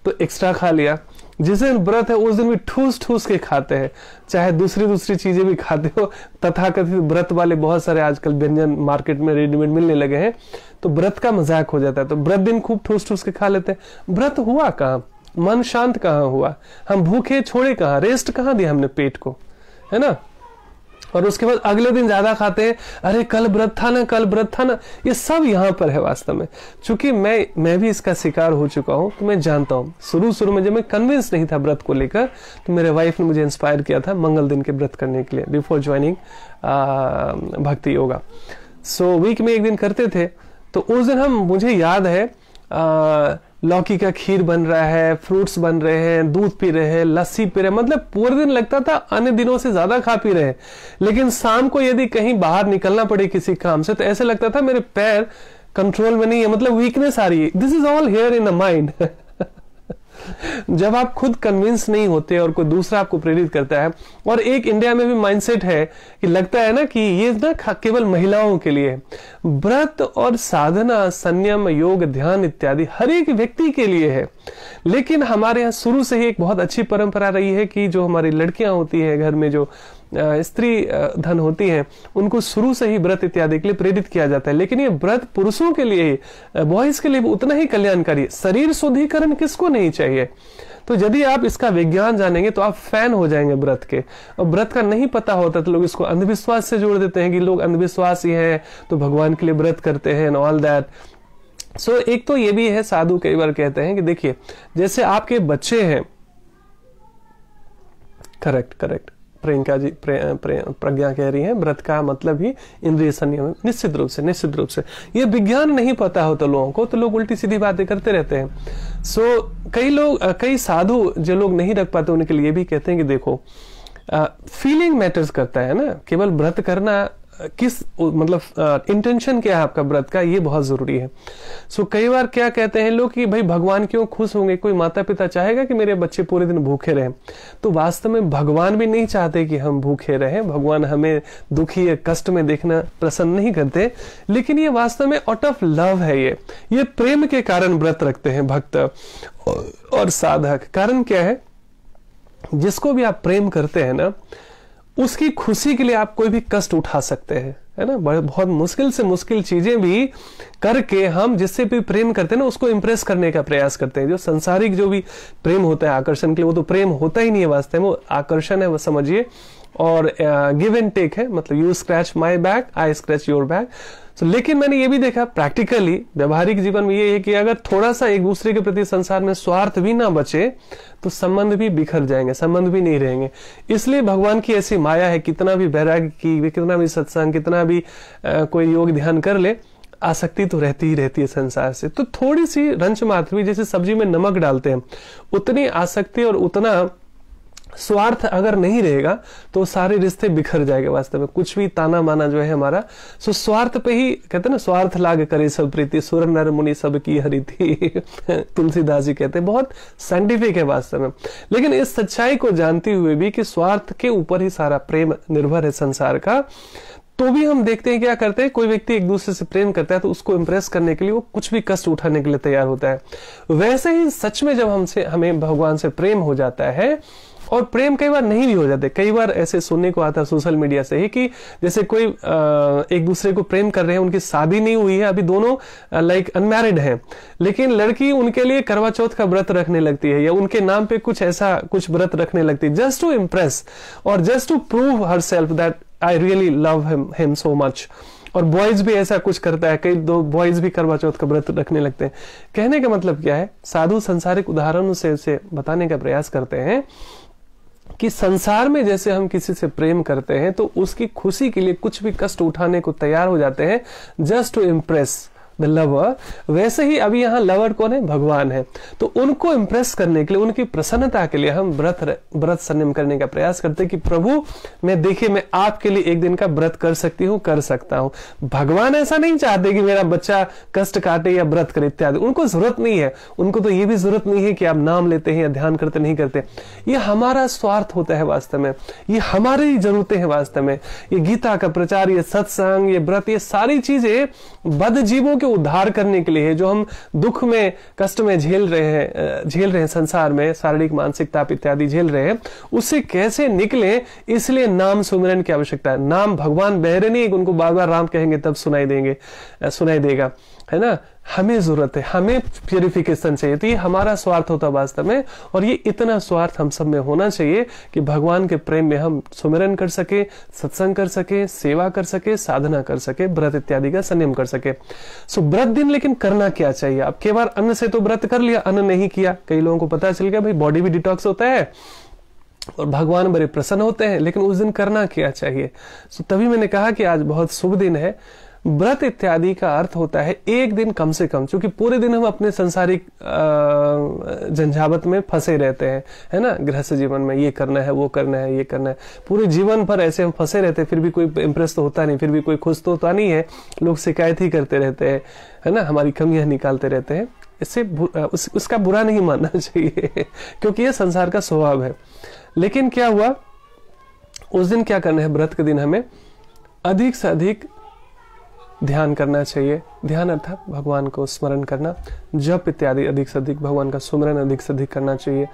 तो एक्स्ट्रा खा लिया। जिस दिन व्रत है उस दिन भी ठूस ठूस के खाते हैं, चाहे दूसरी चीजें भी खाते हो। तथाकथित व्रत वाले बहुत सारे आजकल व्यंजन मार्केट में रेडीमेड मिलने लगे हैं, तो व्रत का मजाक हो जाता है, तो व्रत दिन खूब ठूस ठूस के खा लेते हैं। व्रत हुआ कहाँ, मन शांत कहाँ हुआ, हम भूखे छोड़े कहाँ, रेस्ट कहाँ दिया हमने पेट को, है ना। और उसके बाद अगले दिन ज्यादा खाते हैं, अरे कल व्रत था ना, कल व्रत था ना। ये सब यहाँ पर है वास्तव में। चूंकि मैं भी इसका शिकार हो चुका हूँ, तो मैं जानता हूँ। शुरू में जब मैं कन्विंस नहीं था व्रत को लेकर, तो मेरे वाइफ ने मुझे इंस्पायर किया था मंगल दिन के व्रत करने के लिए, बिफोर ज्वाइनिंग भक्ति योगा। सो वीक में एक दिन करते थे, तो उस दिन मुझे याद है लौकी का खीर बन रहा है, फ्रूट्स बन रहे हैं, दूध पी रहे हैं, लस्सी पी रहे हैं, मतलब पूरे दिन लगता था अन्य दिनों से ज्यादा खा पी रहे हैं। लेकिन शाम को यदि कहीं बाहर निकलना पड़े किसी काम से, तो ऐसे लगता था मेरे पैर कंट्रोल में नहीं है, मतलब वीकनेस आ रही है। This is all here in the mind. जब आप खुद कन्विंस नहीं होते और कोई दूसरा आपको प्रेरित करता है, और एक इंडिया में भी माइंडसेट है कि लगता है ना कि ये ना केवल महिलाओं के लिए। व्रत और साधना, संयम, योग, ध्यान इत्यादि हर एक व्यक्ति के लिए है। लेकिन हमारे यहाँ शुरू से ही एक बहुत अच्छी परंपरा रही है कि जो हमारी लड़कियां होती है घर में, जो स्त्री धन होती हैं, उनको शुरू से ही व्रत इत्यादि के लिए प्रेरित किया जाता है। लेकिन ये व्रत पुरुषों के लिए ही, बॉयज के लिए भी उतना ही कल्याणकारी है। शरीर शुद्धिकरण किसको नहीं चाहिए। तो यदि आप इसका विज्ञान जानेंगे तो आप फैन हो जाएंगे व्रत के। और व्रत का नहीं पता होता तो लोग इसको अंधविश्वास से जोड़ देते हैं कि लोग अंधविश्वासी हैं तो भगवान के लिए व्रत करते हैं एंड ऑल दैट। सो एक तो ये भी है, साधु कई बार कहते हैं कि देखिए जैसे आपके बच्चे हैं, करेक्ट प्रियंका जी, प्रज्ञा कह रही है, व्रत का मतलब ही इंद्रिय संयम। निश्चित रूप से ये विज्ञान नहीं पता होता लोगों को, तो लोग उल्टी सीधी बातें करते रहते हैं। सो कई साधु जो लोग नहीं रख पाते उनके लिए भी कहते हैं कि देखो फीलिंग मैटर्स करता है ना, केवल व्रत करना किस मतलब इंटेंशन क्या है आपका व्रत का, ये बहुत जरूरी है। सो कई बार क्या कहते हैं लोग कि भाई भगवान क्यों खुश होंगे, कोई माता पिता चाहेगा कि मेरे बच्चे पूरे दिन भूखे रहें। तो वास्तव में भगवान भी नहीं चाहते कि हम भूखे रहें, भगवान हमें दुखी या कष्ट में देखना पसंद नहीं करते। लेकिन ये वास्तव में आउट ऑफ लव है, ये प्रेम के कारण व्रत रखते हैं भक्त और साधक। कारण क्या है, जिसको भी आप प्रेम करते हैं ना, उसकी खुशी के लिए आप कोई भी कष्ट उठा सकते हैं, है ना। बहुत मुश्किल से मुश्किल चीजें भी करके हम जिससे भी प्रेम करते हैं ना, उसको इंप्रेस करने का प्रयास करते हैं। जो संसारिक जो भी प्रेम होता है आकर्षण के लिए, वो तो प्रेम होता ही नहीं है वास्तव में, वो आकर्षण है, वो समझिए। और गिव एंड टेक है, मतलब you scratch my back, I scratch your back. लेकिन मैंने ये भी देखा प्रैक्टिकली व्यवहारिक जीवन में, ये है कि अगर थोड़ा सा एक दूसरे के प्रति संसार में स्वार्थ भी ना बचे तो संबंध भी बिखर जाएंगे, संबंध भी नहीं रहेंगे। इसलिए भगवान की ऐसी माया है, कितना भी वैराग्य की, कितना भी सत्संग, कितना भी कोई योग ध्यान कर ले, आसक्ति तो रहती ही रहती है संसार से। तो थोड़ी सी रंच मात्र भी, जैसे सब्जी में नमक डालते हैं, उतनी आसक्ति और उतना स्वार्थ अगर नहीं रहेगा तो सारे रिश्ते बिखर जाएंगे वास्तव में। कुछ भी ताना माना जो है हमारा, सो स्वार्थ पे ही कहते हैं ना, स्वार्थ लाग करे सब प्रीति, सुर नर मुनि सब की हरिति। तुलसीदास जी कहते हैं, बहुत साइंटिफिक है वास्तव में। लेकिन इस सच्चाई को जानते हुए भी कि स्वार्थ के ऊपर ही सारा प्रेम निर्भर है संसार का, तो भी हम देखते हैं क्या करते हैं, कोई व्यक्ति एक दूसरे से प्रेम करता है तो उसको इंप्रेस करने के लिए वो कुछ भी कष्ट उठाने के लिए तैयार होता है। वैसे ही सच में जब हमें भगवान से प्रेम हो जाता है, और प्रेम कई बार नहीं भी हो जाते, कई बार ऐसे सुनने को आता है सोशल मीडिया से ही कि जैसे कोई एक दूसरे को प्रेम कर रहे हैं, उनकी शादी नहीं हुई है, अभी दोनों लाइक अनमैरिड हैं, लेकिन लड़की उनके लिए करवा चौथ का व्रत रखने लगती है, या उनके नाम पे कुछ व्रत रखने लगती है, जस्ट टू इम्प्रेस और just to prove herself that I really love him so much. और बॉयज भी ऐसा कुछ करता है, कई दो बॉयज भी करवा चौथ का व्रत रखने लगते हैं। कहने का मतलब क्या है, साधु संसारिक उदाहरणों से उसे बताने का प्रयास करते हैं कि संसार में जैसे हम किसी से प्रेम करते हैं तो उसकी खुशी के लिए कुछ भी कष्ट उठाने को तैयार हो जाते हैं, just to impress. The lover, वैसे ही अभी यहाँ लवर कौन है? भगवान है। तो उनको इंप्रेस करने के लिए, उनकी प्रसन्नता के लिए हम व्रत संयम करने का प्रयास करते हैं कि प्रभु मैं आपके लिए एक दिन का व्रत कर सकती हूँ, कर सकता हूँ। भगवान ऐसा नहीं चाहते कि मेरा बच्चा कष्ट काटे या व्रत करे इत्यादि, उनको जरूरत नहीं है। उनको तो ये भी जरूरत नहीं है कि आप नाम लेते हैं या ध्यान करते नहीं करते। ये हमारा स्वार्थ होता है वास्तव में, ये हमारी जरूरतें हैं वास्तव में। ये गीता का प्रचार, ये सत्संग, ये व्रत, ये सारी चीजें बद्ध जीवों के उद्धार करने के लिए है, जो हम दुख में कष्ट में झेल रहे हैं संसार में, शारीरिक मानसिक ताप इत्यादि झेल रहे हैं, उससे कैसे निकले, इसलिए नाम सुमिरन की आवश्यकता है। नाम भगवान बहरे नहीं, उनको बार बार राम कहेंगे तब सुनाई देगा, है ना। हमें जरूरत है, हमें प्यूरिफिकेशन चाहिए। तो ये हमारा स्वार्थ होता है वास्तव में, और ये इतना स्वार्थ हम सब में होना चाहिए कि भगवान के प्रेम में हम सुमिरन कर सके, सत्संग कर सके, सेवा कर सके, साधना कर सके, व्रत इत्यादि का संयम कर सके। सो व्रत दिन लेकिन करना क्या चाहिए? अब कई बार अन्न से तो व्रत कर लिया, अन्न नहीं किया, कई लोगों को पता चल गया भाई बॉडी भी डिटॉक्स होता है और भगवान बड़े प्रसन्न होते हैं, लेकिन उस दिन करना क्या चाहिए? सो तभी मैंने कहा कि आज बहुत शुभ दिन है। व्रत इत्यादि का अर्थ होता है एक दिन कम से कम, क्योंकि पूरे दिन हम अपने संसारिक झंझावत में फंसे रहते हैं, है ना। गृहस्थ जीवन में ये करना है, वो करना है, ये करना है, पूरे जीवन भर ऐसे हम फंसे रहते हैं, फिर भी कोई इंप्रेस तो होता नहीं, फिर भी कोई खुश तो होता नहीं है। लोग शिकायत ही करते रहते हैं, है ना, हमारी कमियां निकालते रहते हैं। इससे उसका बुरा नहीं मानना चाहिए क्योंकि ये संसार का स्वभाव है। लेकिन क्या हुआ, उस दिन क्या करना है? व्रत के दिन हमें अधिक से अधिक ध्यान करना चाहिए। ध्यान अर्थात भगवान को स्मरण करना, जप इत्यादि अधिक से अधिक, भगवान का सुमरन अधिक से अधिक करना चाहिए।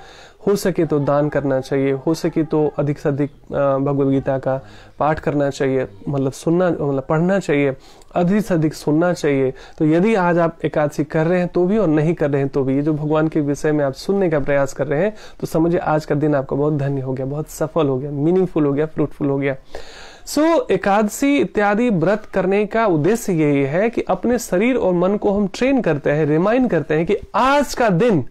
हो सके तो दान करना चाहिए, हो सके तो अधिक से अधिक भगवद गीता का पाठ करना चाहिए, मतलब पढ़ना चाहिए, अधिक से अधिक सुनना चाहिए। तो यदि आज आप एकादशी कर रहे हैं तो भी और नहीं कर रहे हैं तो भी, ये जो भगवान के विषय में आप सुनने का प्रयास कर रहे हैं, तो समझिए आज का दिन आपका बहुत धन्य हो गया, बहुत सफल हो गया, मीनिंगफुल हो गया, फ्रूटफुल हो गया। एकादशी इत्यादि व्रत करने का उद्देश्य यही है कि अपने शरीर और मन को हम ट्रेन करते हैं, रिमाइंड करते हैं कि आज का दिन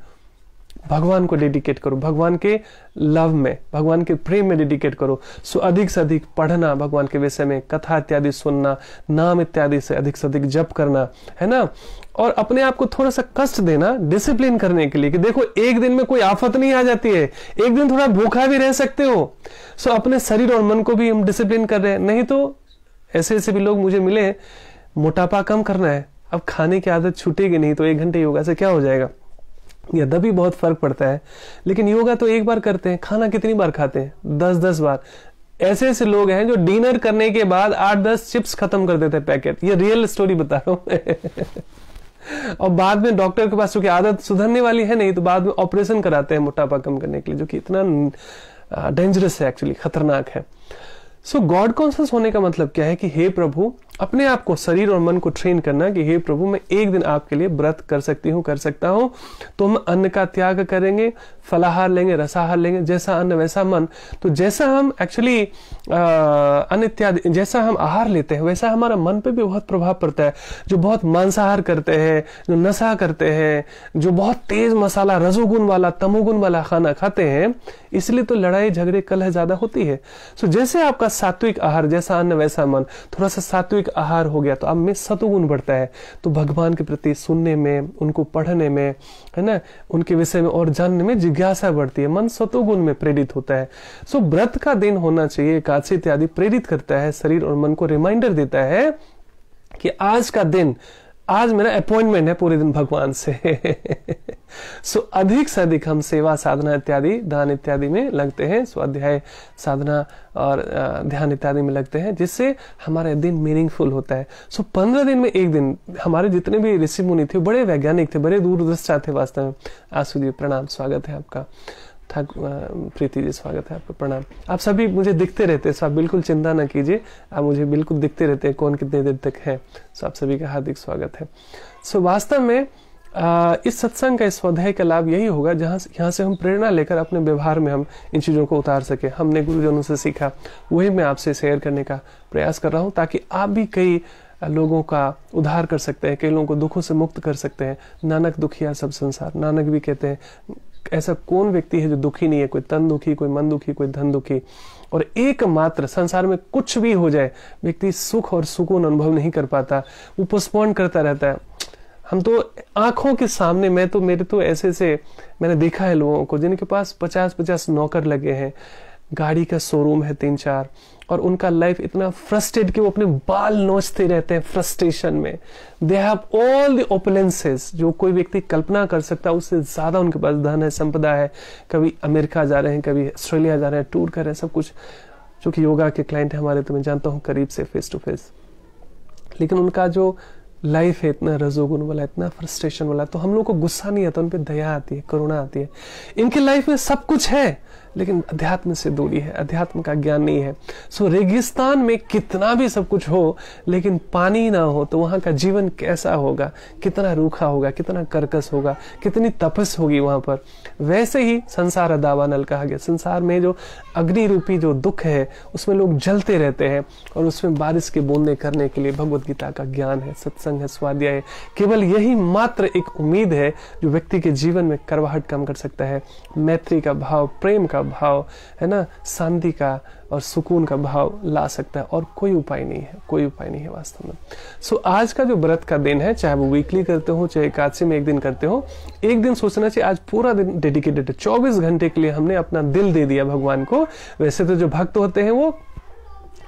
भगवान को डेडिकेट करो, भगवान के लव में, भगवान के प्रेम में डेडिकेट करो। अधिक से अधिक पढ़ना, भगवान के विषय में कथा इत्यादि सुनना, नाम इत्यादि से अधिक जप करना, है ना। और अपने आप को थोड़ा सा कष्ट देना डिसिप्लिन करने के लिए कि देखो एक दिन में कोई आफत नहीं आ जाती है, एक दिन थोड़ा भूखा भी रह सकते हो। अपने शरीर और मन को भी हम डिसिप्लिन कर रहे हैं। नहीं तो ऐसे भी लोग मुझे मिले, मोटापा कम करना है, अब खाने की आदत छूटेगी नहीं तो 1 घंटे योगा से क्या हो जाएगा? यद्यपि भी बहुत फर्क पड़ता है, लेकिन योगा तो एक बार करते हैं, खाना कितनी बार खाते हैं? 10-10 बार। ऐसे लोग हैं जो डिनर करने के बाद 8-10 चिप्स खत्म कर देते हैं पैकेट। ये रियल स्टोरी बता रहा हूं और बाद में डॉक्टर के पास, चूंकि आदत सुधरने वाली है नहीं, तो बाद में ऑपरेशन कराते हैं मोटापा कम करने के लिए, जो कि इतना डेंजरस है, एक्चुअली खतरनाक है। गॉड कॉन्शियस होने का मतलब क्या है कि हे प्रभु, अपने आप को, शरीर और मन को ट्रेन करना कि हे प्रभु मैं एक दिन आपके लिए व्रत कर सकती हूँ, कर सकता हूँ। तो हम अन्न का त्याग करेंगे, फलाहार लेंगे, रसाहार लेंगे, जैसा अन्न वैसा मन। तो जैसा हम एक्चुअली अन्न इत्यादि, जैसा हम आहार लेते हैं, वैसा हमारा मन पे भी बहुत प्रभाव पड़ता है। जो बहुत मांसाहार करते हैं, जो नशा करते हैं, जो बहुत तेज मसाला, रजोगुण वाला, तमोगुण वाला खाना खाते हैं, इसलिए तो लड़ाई झगड़े कलह ज्यादा होती है। जैसे आपका सात्विक आहार, जैसा अन्न वैसा मन, थोड़ा सा सात्विक आहार हो गया तो आप में सतोगुण बढ़ता है। तो भगवान के प्रति सुनने में, उनको पढ़ने में, है ना, उनके विषय में और जानने में जिज्ञासा बढ़ती है, मन सतोगुण में प्रेरित होता है। व्रत का दिन होना चाहिए, एकादशी इत्यादि प्रेरित करता है, शरीर और मन को रिमाइंडर देता है कि आज का दिन, आज मेरा अपॉइंटमेंट है पूरे दिन भगवान से अधिक से अधिक हम सेवा साधना इत्यादि, दान इत्यादि में लगते हैं, स्वाध्याय साधना और ध्यान इत्यादि में लगते हैं, जिससे हमारा दिन मीनिंगफुल होता है। 15 दिन में एक दिन, हमारे जितने भी ऋषि मुनि थे, बड़े वैज्ञानिक थे, बड़े दूरदृष्टा थे वास्तव में। आशु जी प्रणाम, स्वागत है आपका। प्रीति जी स्वागत है आपका, प्रणाम। आप सभी मुझे दिखते रहते हैं, आप बिल्कुल चिंता ना कीजिए, आप मुझे बिल्कुल दिखते रहते हैं कौन कितने देर तक है। आप सभी का हार्दिक स्वागत है। वास्तव में इस सत्संग का, इस स्वाध्याय का लाभ यही होगा यहाँ से हम प्रेरणा लेकर अपने व्यवहार में हम इन चीजों को उतार सके। हमने गुरुजनों से सीखा, वही मैं आपसे शेयर करने का प्रयास कर रहा हूँ, ताकि आप भी कई लोगों का उद्धार कर सकते हैं, कई लोगों को दुखों से मुक्त कर सकते हैं। नानक दुखिया सब संसार, नानक भी कहते हैं ऐसा कौन व्यक्ति है जो दुखी नहीं है, कोई तन दुखी, कोई मन दुखी, कोई धन दुखी। और एकमात्र संसार में कुछ भी हो जाए, व्यक्ति सुख और सुकून अनुभव नहीं कर पाता, वो पोस्टपोन करता रहता है, हम तो आंखों के सामने, मेरे तो ऐसे से मैंने देखा है लोगों को जिनके पास 50-50 नौकर लगे हैं, गाड़ी का शोरूम है 3-4, और उनका लाइफ इतना फ्रस्ट्रेट कि वो अपने बाल नोचते रहते हैं फ्रस्ट्रेशन में। दे हैव ऑल द ओपुलेंसेस जो कोई व्यक्ति कल्पना कर सकता है, उससे ज्यादा उनके पास धन है, संपदा है। कभी अमेरिका जा रहे हैं, कभी ऑस्ट्रेलिया जा रहे हैं, टूर कर रहे हैं, सब कुछ। जो कि योगा के क्लाइंट है हमारे, तो मैं जानता हूँ करीब से, फेस टू फेस। लेकिन उनका जो लाइफ है इतना रजोगुण वाला, इतना फ्रस्ट्रेशन वाला, तो हम लोग को गुस्सा नहीं आता, उन पे दया आती है, करुणा आती है। इनके लाइफ में सब कुछ है लेकिन अध्यात्म से दूरी है, अध्यात्म का ज्ञान नहीं है। सो रेगिस्तान में कितना भी सब कुछ हो लेकिन पानी ना हो तो वहां का जीवन कैसा होगा, कितना रूखा होगा, कितना कर्कश होगा, कितनी तपस होगी वहां पर। वैसे ही संसार दावानल कहा गया, संसार में जो अग्नि रूपी जो दुख है उसमें लोग जलते रहते हैं, और उसमें बारिश के बूंदे करने के लिए भगवत गीता का ज्ञान है, सत्संग है, स्वाध्याय है। केवल यही मात्र एक उम्मीद है जो व्यक्ति के जीवन में करवाहट कम कर सकता है। मैत्री का भाव, प्रेम का भाव है ना, शांति का और सुकून का भाव ला सकता है, और कोई उपाय नहीं है, कोई उपाय नहीं है वास्तव में। सो आज का जो व्रत का दिन है, चाहे वो वीकली करते हो चाहे एकादशी में एक दिन करते हो, एक दिन सोचना चाहिए आज पूरा दिन डेडिकेटेड है, 24 घंटे के लिए हमने अपना दिल दे दिया भगवान को। वैसे तो जो भक्त होते हैं वो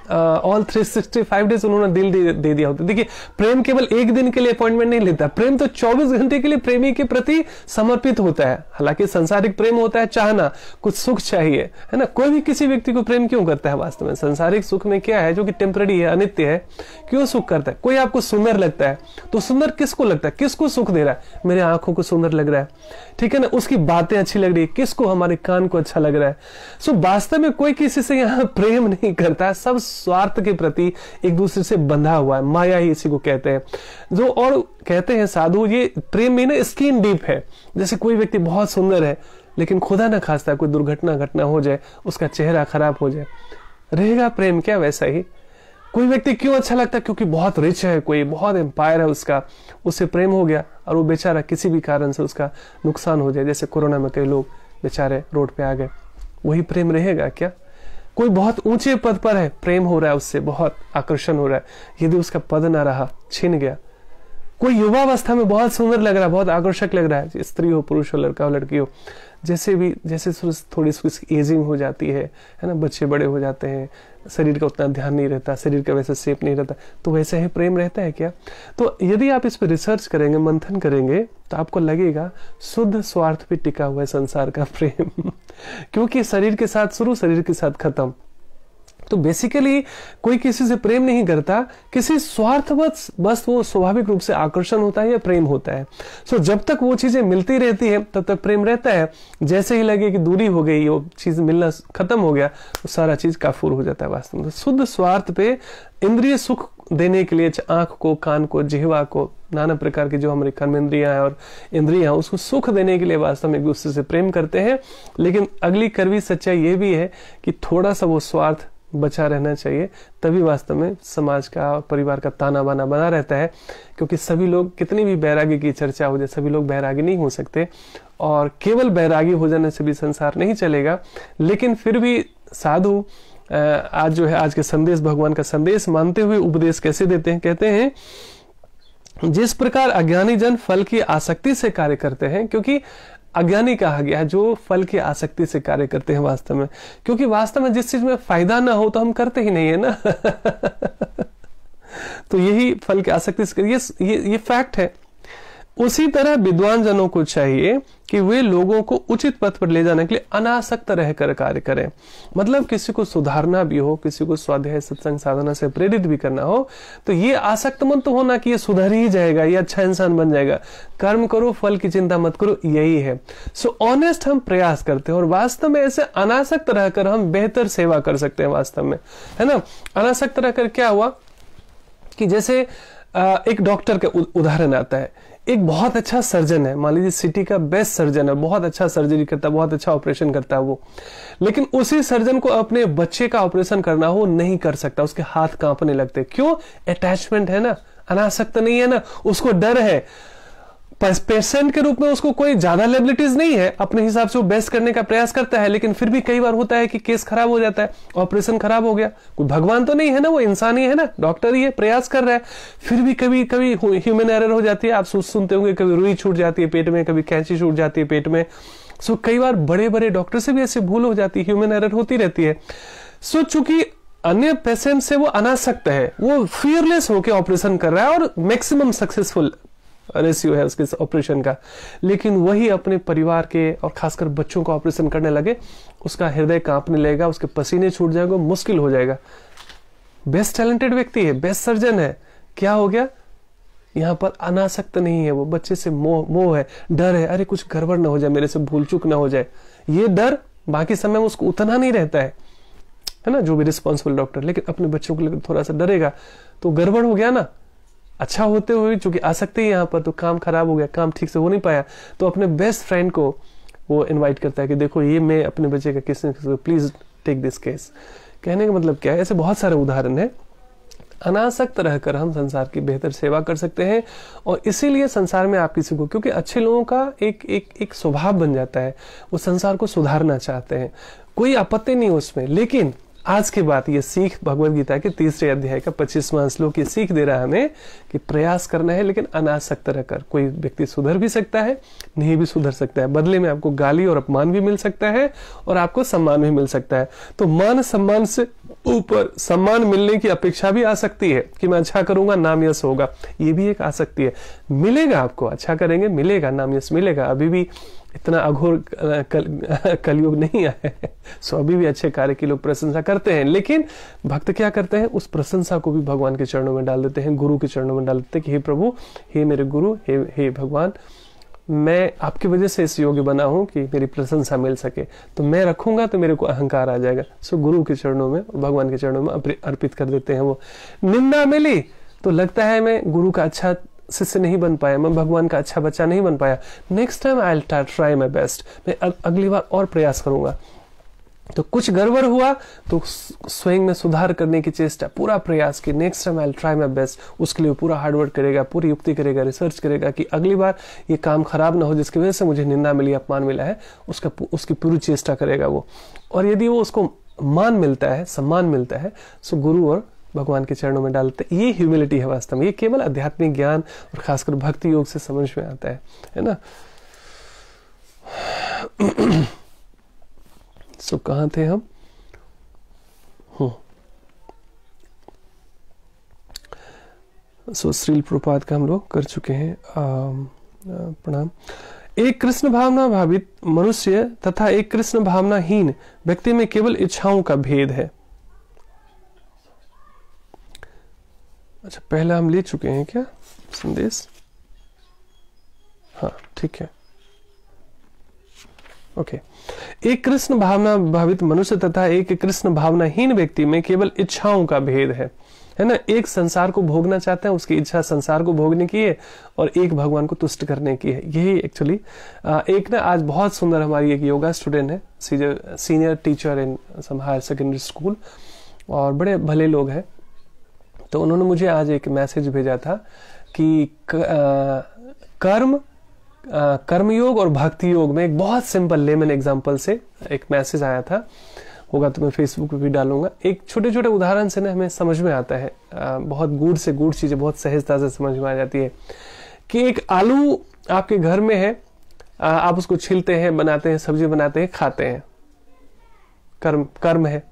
ऑल 365 डेज उन्होंने दिल दे दिया होता है। देखिए, प्रेम केवल एक दिन के लिए अपॉइंटमेंट नहीं लेता, प्रेम तो 24 घंटे के लिए प्रेमी के प्रति समर्पित होता है। हालांकि सांसारिक प्रेम होता है चाहना, कुछ सुख चाहिए, है ना। कोई भी किसी व्यक्ति को प्रेम क्यों करता है वास्तव में? सांसारिक सुख में क्या है जो कि टेम्पररी है, अनित्य है, क्यों सुख करता है? कोई आपको सुंदर लगता है तो सुंदर किसको लगता है, किसको सुख दे रहा है? मेरे आंखों को सुंदर लग रहा है, ठीक है ना, उसकी बातें अच्छी लग रही है, किसको? हमारे कान को अच्छा लग रहा है। सो वास्तव में कोई किसी से यहाँ प्रेम नहीं करता है, सब स्वार्थ के प्रति एक दूसरे से बंधा हुआ है। माया ही इसी को कहते हैं। जो और कहते हैं साधु, ये प्रेम में ना स्किन डीप है। जैसे कोई व्यक्ति बहुत सुंदर है लेकिन खुदा ना खास्ता कोई दुर्घटना घटना हो जाए, उसका चेहरा खराब हो जाए, रहेगा प्रेम क्या? वैसा ही कोई व्यक्ति क्यों अच्छा लगता है? क्योंकि बहुत रिच है, कोई बहुत एम्पायर है उसका, उससे प्रेम हो गया और वो बेचारा किसी भी कारण से उसका नुकसान हो जाए, जैसे कोरोना में कई लोग बेचारे रोड पे आ गए, वही प्रेम रहेगा क्या? कोई बहुत ऊंचे पद पर है, प्रेम हो रहा है उससे, बहुत आकर्षण हो रहा है, यदि उसका पद ना रहा, छिन गया। कोई युवावस्था में बहुत सुंदर लग रहा है, बहुत आकर्षक लग रहा है, स्त्री हो, पुरुष हो, लड़का हो, लड़की हो, जैसे थोड़ी सी एजिंग हो जाती है ना, बच्चे बड़े हो जाते हैं, शरीर का उतना ध्यान नहीं रहता, शरीर का वैसा शेप नहीं रहता, तो वैसे ही प्रेम रहता है क्या? तो यदि आप इस पर रिसर्च करेंगे, मंथन करेंगे, तो आपको लगेगा शुद्ध स्वार्थ पे टिका हुआ है संसार का प्रेम क्योंकि शरीर के साथ शुरू, शरीर के साथ खत्म। तो बेसिकली कोई किसी से प्रेम नहीं करता, किसी स्वार्थवश बस वो स्वाभाविक रूप से आकर्षण होता है या प्रेम होता है। सो जब तक वो चीजें मिलती रहती है तब तक प्रेम रहता है। जैसे ही लगे कि दूरी हो गई, वो चीज मिलना खत्म हो गया, तो सारा चीज काफूर हो जाता है वास्तव में। शुद्ध स्वार्थ पे इंद्रिय सुख देने के लिए आंख को, कान को, जिह्वा को, नाना प्रकार की जो हमारी कर्मेंद्रियां हैं और इंद्रियां, उसको सुख देने के लिए वास्तव में एक दूसरे से प्रेम करते हैं। लेकिन अगली कड़वी सच्चाई ये भी है कि थोड़ा सा वो स्वार्थ बचा रहना चाहिए, तभी वास्तव में समाज का, परिवार का ताना बाना बना रहता है। क्योंकि सभी लोग, कितनी भी बैरागी की चर्चा हो जाए, सभी लोग बैरागी नहीं हो सकते, और केवल बैरागी हो जाने से भी संसार नहीं चलेगा। लेकिन फिर भी साधु आज जो है, आज के संदेश, भगवान का संदेश मानते हुए उपदेश कैसे देते हैं? कहते हैं, जिस प्रकार अज्ञानी जन फल की आसक्ति से कार्य करते हैं, क्योंकि अज्ञानी कहा गया है जो फल की आसक्ति से कार्य करते हैं वास्तव में, क्योंकि वास्तव में जिस चीज में फायदा ना हो तो हम करते ही नहीं है ना तो यही फल की आसक्ति से, ये फैक्ट है। उसी तरह विद्वान जनों को चाहिए कि वे लोगों को उचित पथ पर ले जाने के लिए अनासक्त रहकर कार्य करें। मतलब किसी को सुधारना भी हो, किसी को स्वाध्याय सत्संग साधना से प्रेरित भी करना हो, तो ये आसक्त मत तो होना कि ये सुधर ही जाएगा, ये अच्छा इंसान बन जाएगा। कर्म करो, फल की चिंता मत करो, यही है। सो ऑनेस्ट हम प्रयास करते हैं, और वास्तव में ऐसे अनासक्त रहकर हम बेहतर सेवा कर सकते हैं वास्तव में, है ना। अनासक्त रहकर क्या हुआ कि जैसे एक डॉक्टर का उदाहरण आता है। एक बहुत अच्छा सर्जन है, मान लीजिए सिटी का बेस्ट सर्जन है, बहुत अच्छा सर्जरी करता है, बहुत अच्छा ऑपरेशन करता है वो, लेकिन उसी सर्जन को अपने बच्चे का ऑपरेशन करना हो, नहीं कर सकता, उसके हाथ कांपने लगते। क्यों? अटैचमेंट है ना, अनासक्त नहीं है ना, उसको डर है। पेशेंट के रूप में उसको कोई ज्यादा लेबिलिटीज नहीं है, अपने हिसाब से वो बेस्ट करने का प्रयास करता है, लेकिन फिर भी कई बार होता है कि केस खराब हो जाता है, ऑपरेशन खराब हो गया। कोई भगवान तो नहीं है ना, वो इंसान ही है ना, डॉक्टर ही है, प्रयास कर रहा है, फिर भी कभी कभी ह्यूमन एरर हो जाती है। आप सुनते होंगे कभी रुई छूट जाती है पेट में, कभी कैंची छूट जाती है पेट में। सो कई बार बड़े बड़े डॉक्टर से भी ऐसे भूल हो जाती है, ह्यूमन एरर होती रहती है। सो चूंकि अन्य पेशेंट से वो अनासक्त है, वो फियरलेस होकर ऑपरेशन कर रहा है और मैक्सिमम सक्सेसफुल रेशियो है उसके ऑपरेशन का, लेकिन वही अपने परिवार के और खासकर बच्चों का ऑपरेशन करने लगे, उसका हृदय कांपने लगेगा, उसके पसीने छूट जाएंगे, मुश्किल हो जाएगा। बेस्ट टैलेंटेड व्यक्ति है, बेस्ट सर्जन है, क्या हो गया, यहां पर अनासक्त नहीं है, वो बच्चे से मोह है, डर है, अरे कुछ गड़बड़ ना हो जाए, मेरे से भूल चूक ना हो जाए, ये डर बाकी समय में उसको उतना नहीं रहता है ना, जो भी रिस्पॉन्सिबल डॉक्टर, लेकिन अपने बच्चों को लेकर थोड़ा सा डरेगा, तो गड़बड़ हो गया ना, अच्छा होते हुए चूंकि आसक्ति है यहाँ पर, तो काम खराब हो गया, काम ठीक से हो नहीं पाया, तो अपने बेस्ट फ्रेंड को वो इनवाइट करता है कि देखो ये मैं अपने बच्चे का case, please take this case. कहने का मतलब क्या है, ऐसे बहुत सारे उदाहरण है। अनासक्त रहकर हम संसार की बेहतर सेवा कर सकते हैं, और इसीलिए संसार में आप किसी को, क्योंकि अच्छे लोगों का एक स्वभाव बन जाता है, वो संसार को सुधारना चाहते हैं, कोई आपत्ति नहीं उसमें। लेकिन आज की बात ये सीख भगवद गीता के 3रे अध्याय का 25वां श्लोक ये सीख दे रहा है हमें कि प्रयास करना है, लेकिन अनासक्त रहकर। कोई व्यक्ति सुधर भी सकता है, नहीं भी सुधर सकता है, बदले में आपको गाली और अपमान भी मिल सकता है और आपको सम्मान भी मिल सकता है। तो मान सम्मान से ऊपर सम्मान मिलने की अपेक्षा भी आ सकती है कि मैं अच्छा करूंगा, नाम यश होगा, ये भी एक आसक्ति है। मिलेगा, आपको अच्छा करेंगे मिलेगा, नाम यश मिलेगा, अभी भी इतना अघोर कलयुग नहीं आया है, सो अभी भी अच्छे कार्य की लोग प्रशंसा करते हैं, लेकिन भक्त क्या करते हैं, उस प्रशंसा को भी भगवान के चरणों में डाल देते हैं, गुरु के चरणों में डाल देते हैं कि हे प्रभु, हे मेरे गुरु, हे भगवान, मैं आपकी वजह से इस योग्य बना हूं कि मेरी प्रशंसा मिल सके, तो मैं रखूंगा तो मेरे को अहंकार आ जाएगा। सो गुरु के चरणों में, भगवान के चरणों में अर्पित कर देते हैं। वो निंदा मिली तो लगता है मैं गुरु का अच्छा शिष्य नहीं बन पाया, मैं भगवान का अच्छा बच्चा नहीं बन पाया, next time I will try my best, मैं अगली बार और प्रयास करूंगा। तो कुछ गड़बड़ हुआ तो स्वयं में सुधार करने की चेष्टा, पूरा प्रयास कि next time I will try my best, उसके लिए पूरा हार्डवर्क करेगा, पूरी युक्ति करेगा, रिसर्च करेगा कि अगली बार ये काम खराब ना हो जिसकी वजह से मुझे निंदा मिली, अपमान मिला है, उसकी पूरी चेष्टा करेगा वो। और यदि वो उसको मान मिलता है, सम्मान मिलता है, सो गुरु और भगवान के चरणों में डालते, ये ह्यूमिलिटी है वास्तव में। ये केवल आध्यात्मिक ज्ञान और खासकर भक्ति योग से समझ में आता है ना। सो कहां थे हम? सो श्रील प्रभुपाद का हम लोग कर चुके हैं प्रणाम। एक कृष्ण भावना भावित मनुष्य तथा एक कृष्ण भावनाहीन व्यक्ति में केवल इच्छाओं का भेद है। अच्छा, पहला हम ले चुके हैं क्या संदेश? हाँ ठीक है, ओके। एक कृष्ण भावना भावित मनुष्य तथा एक कृष्ण भावनाहीन व्यक्ति में केवल इच्छाओं का भेद है ना। एक संसार को भोगना चाहता है, उसकी इच्छा संसार को भोगने की है, और एक भगवान को तुष्ट करने की है। यही एक्चुअली एक ना आज बहुत सुंदर हमारी एक योगा स्टूडेंट है, senior teacher in some higher secondary school, और बड़े भले लोग हैं। तो उन्होंने मुझे आज एक मैसेज भेजा था कि कर्मयोग और भक्ति योग में एक बहुत सिंपल लेमन एग्जांपल से एक मैसेज आया था, होगा तो मैं फेसबुक पे भी डालूंगा। एक छोटे छोटे उदाहरण से ना हमें समझ में आता है, बहुत गूढ़ से गूढ़ चीजें बहुत सहजता से समझ में आ जाती है। कि एक आलू आपके घर में है, आप उसको छीलते हैं, बनाते हैं, सब्जी बनाते हैं, खाते हैं, कर्म है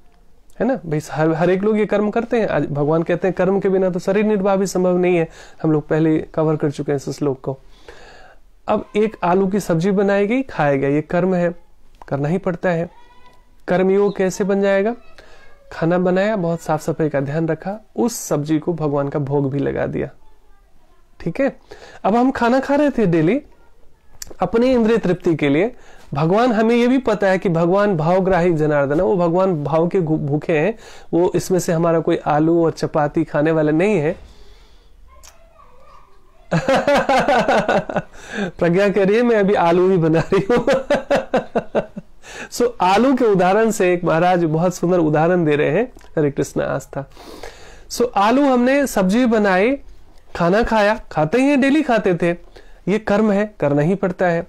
ना भाई। हर एक लोग ये कर्म करते हैं। आज भगवान कहते हैं कर्म के बिना तो शरीर निर्वाह भी संभव नहीं है, हम लोग पहले कवर कर चुके हैं इस श्लोक को। अब एक आलू की सब्जी बनाएगी, खाएगा, ये कर्म है, करना ही पड़ता है। कर्मयोग कैसे बन जाएगा? खाना बनाया, बहुत साफ सफाई का ध्यान रखा, उस सब्जी को भगवान का भोग भी लगा दिया, ठीक है। अब हम खाना खा रहे थे डेली अपनी इंद्रिय तृप्ति के लिए। भगवान, हमें ये भी पता है कि भगवान भावग्राही जनार्दन है, वो भगवान भाव के भूखे हैं, वो इसमें से हमारा कोई आलू और चपाती खाने वाले नहीं है। प्रज्ञा कह रही है मैं अभी आलू ही बना रही हूं। सो आलू के उदाहरण से एक महाराज बहुत सुंदर उदाहरण दे रहे हैं। हरे कृष्ण आस्था। सो आलू हमने सब्जी बनाई, खाना खाया, खाते ही डेली खाते थे। ये कर्म है, करना ही पड़ता है।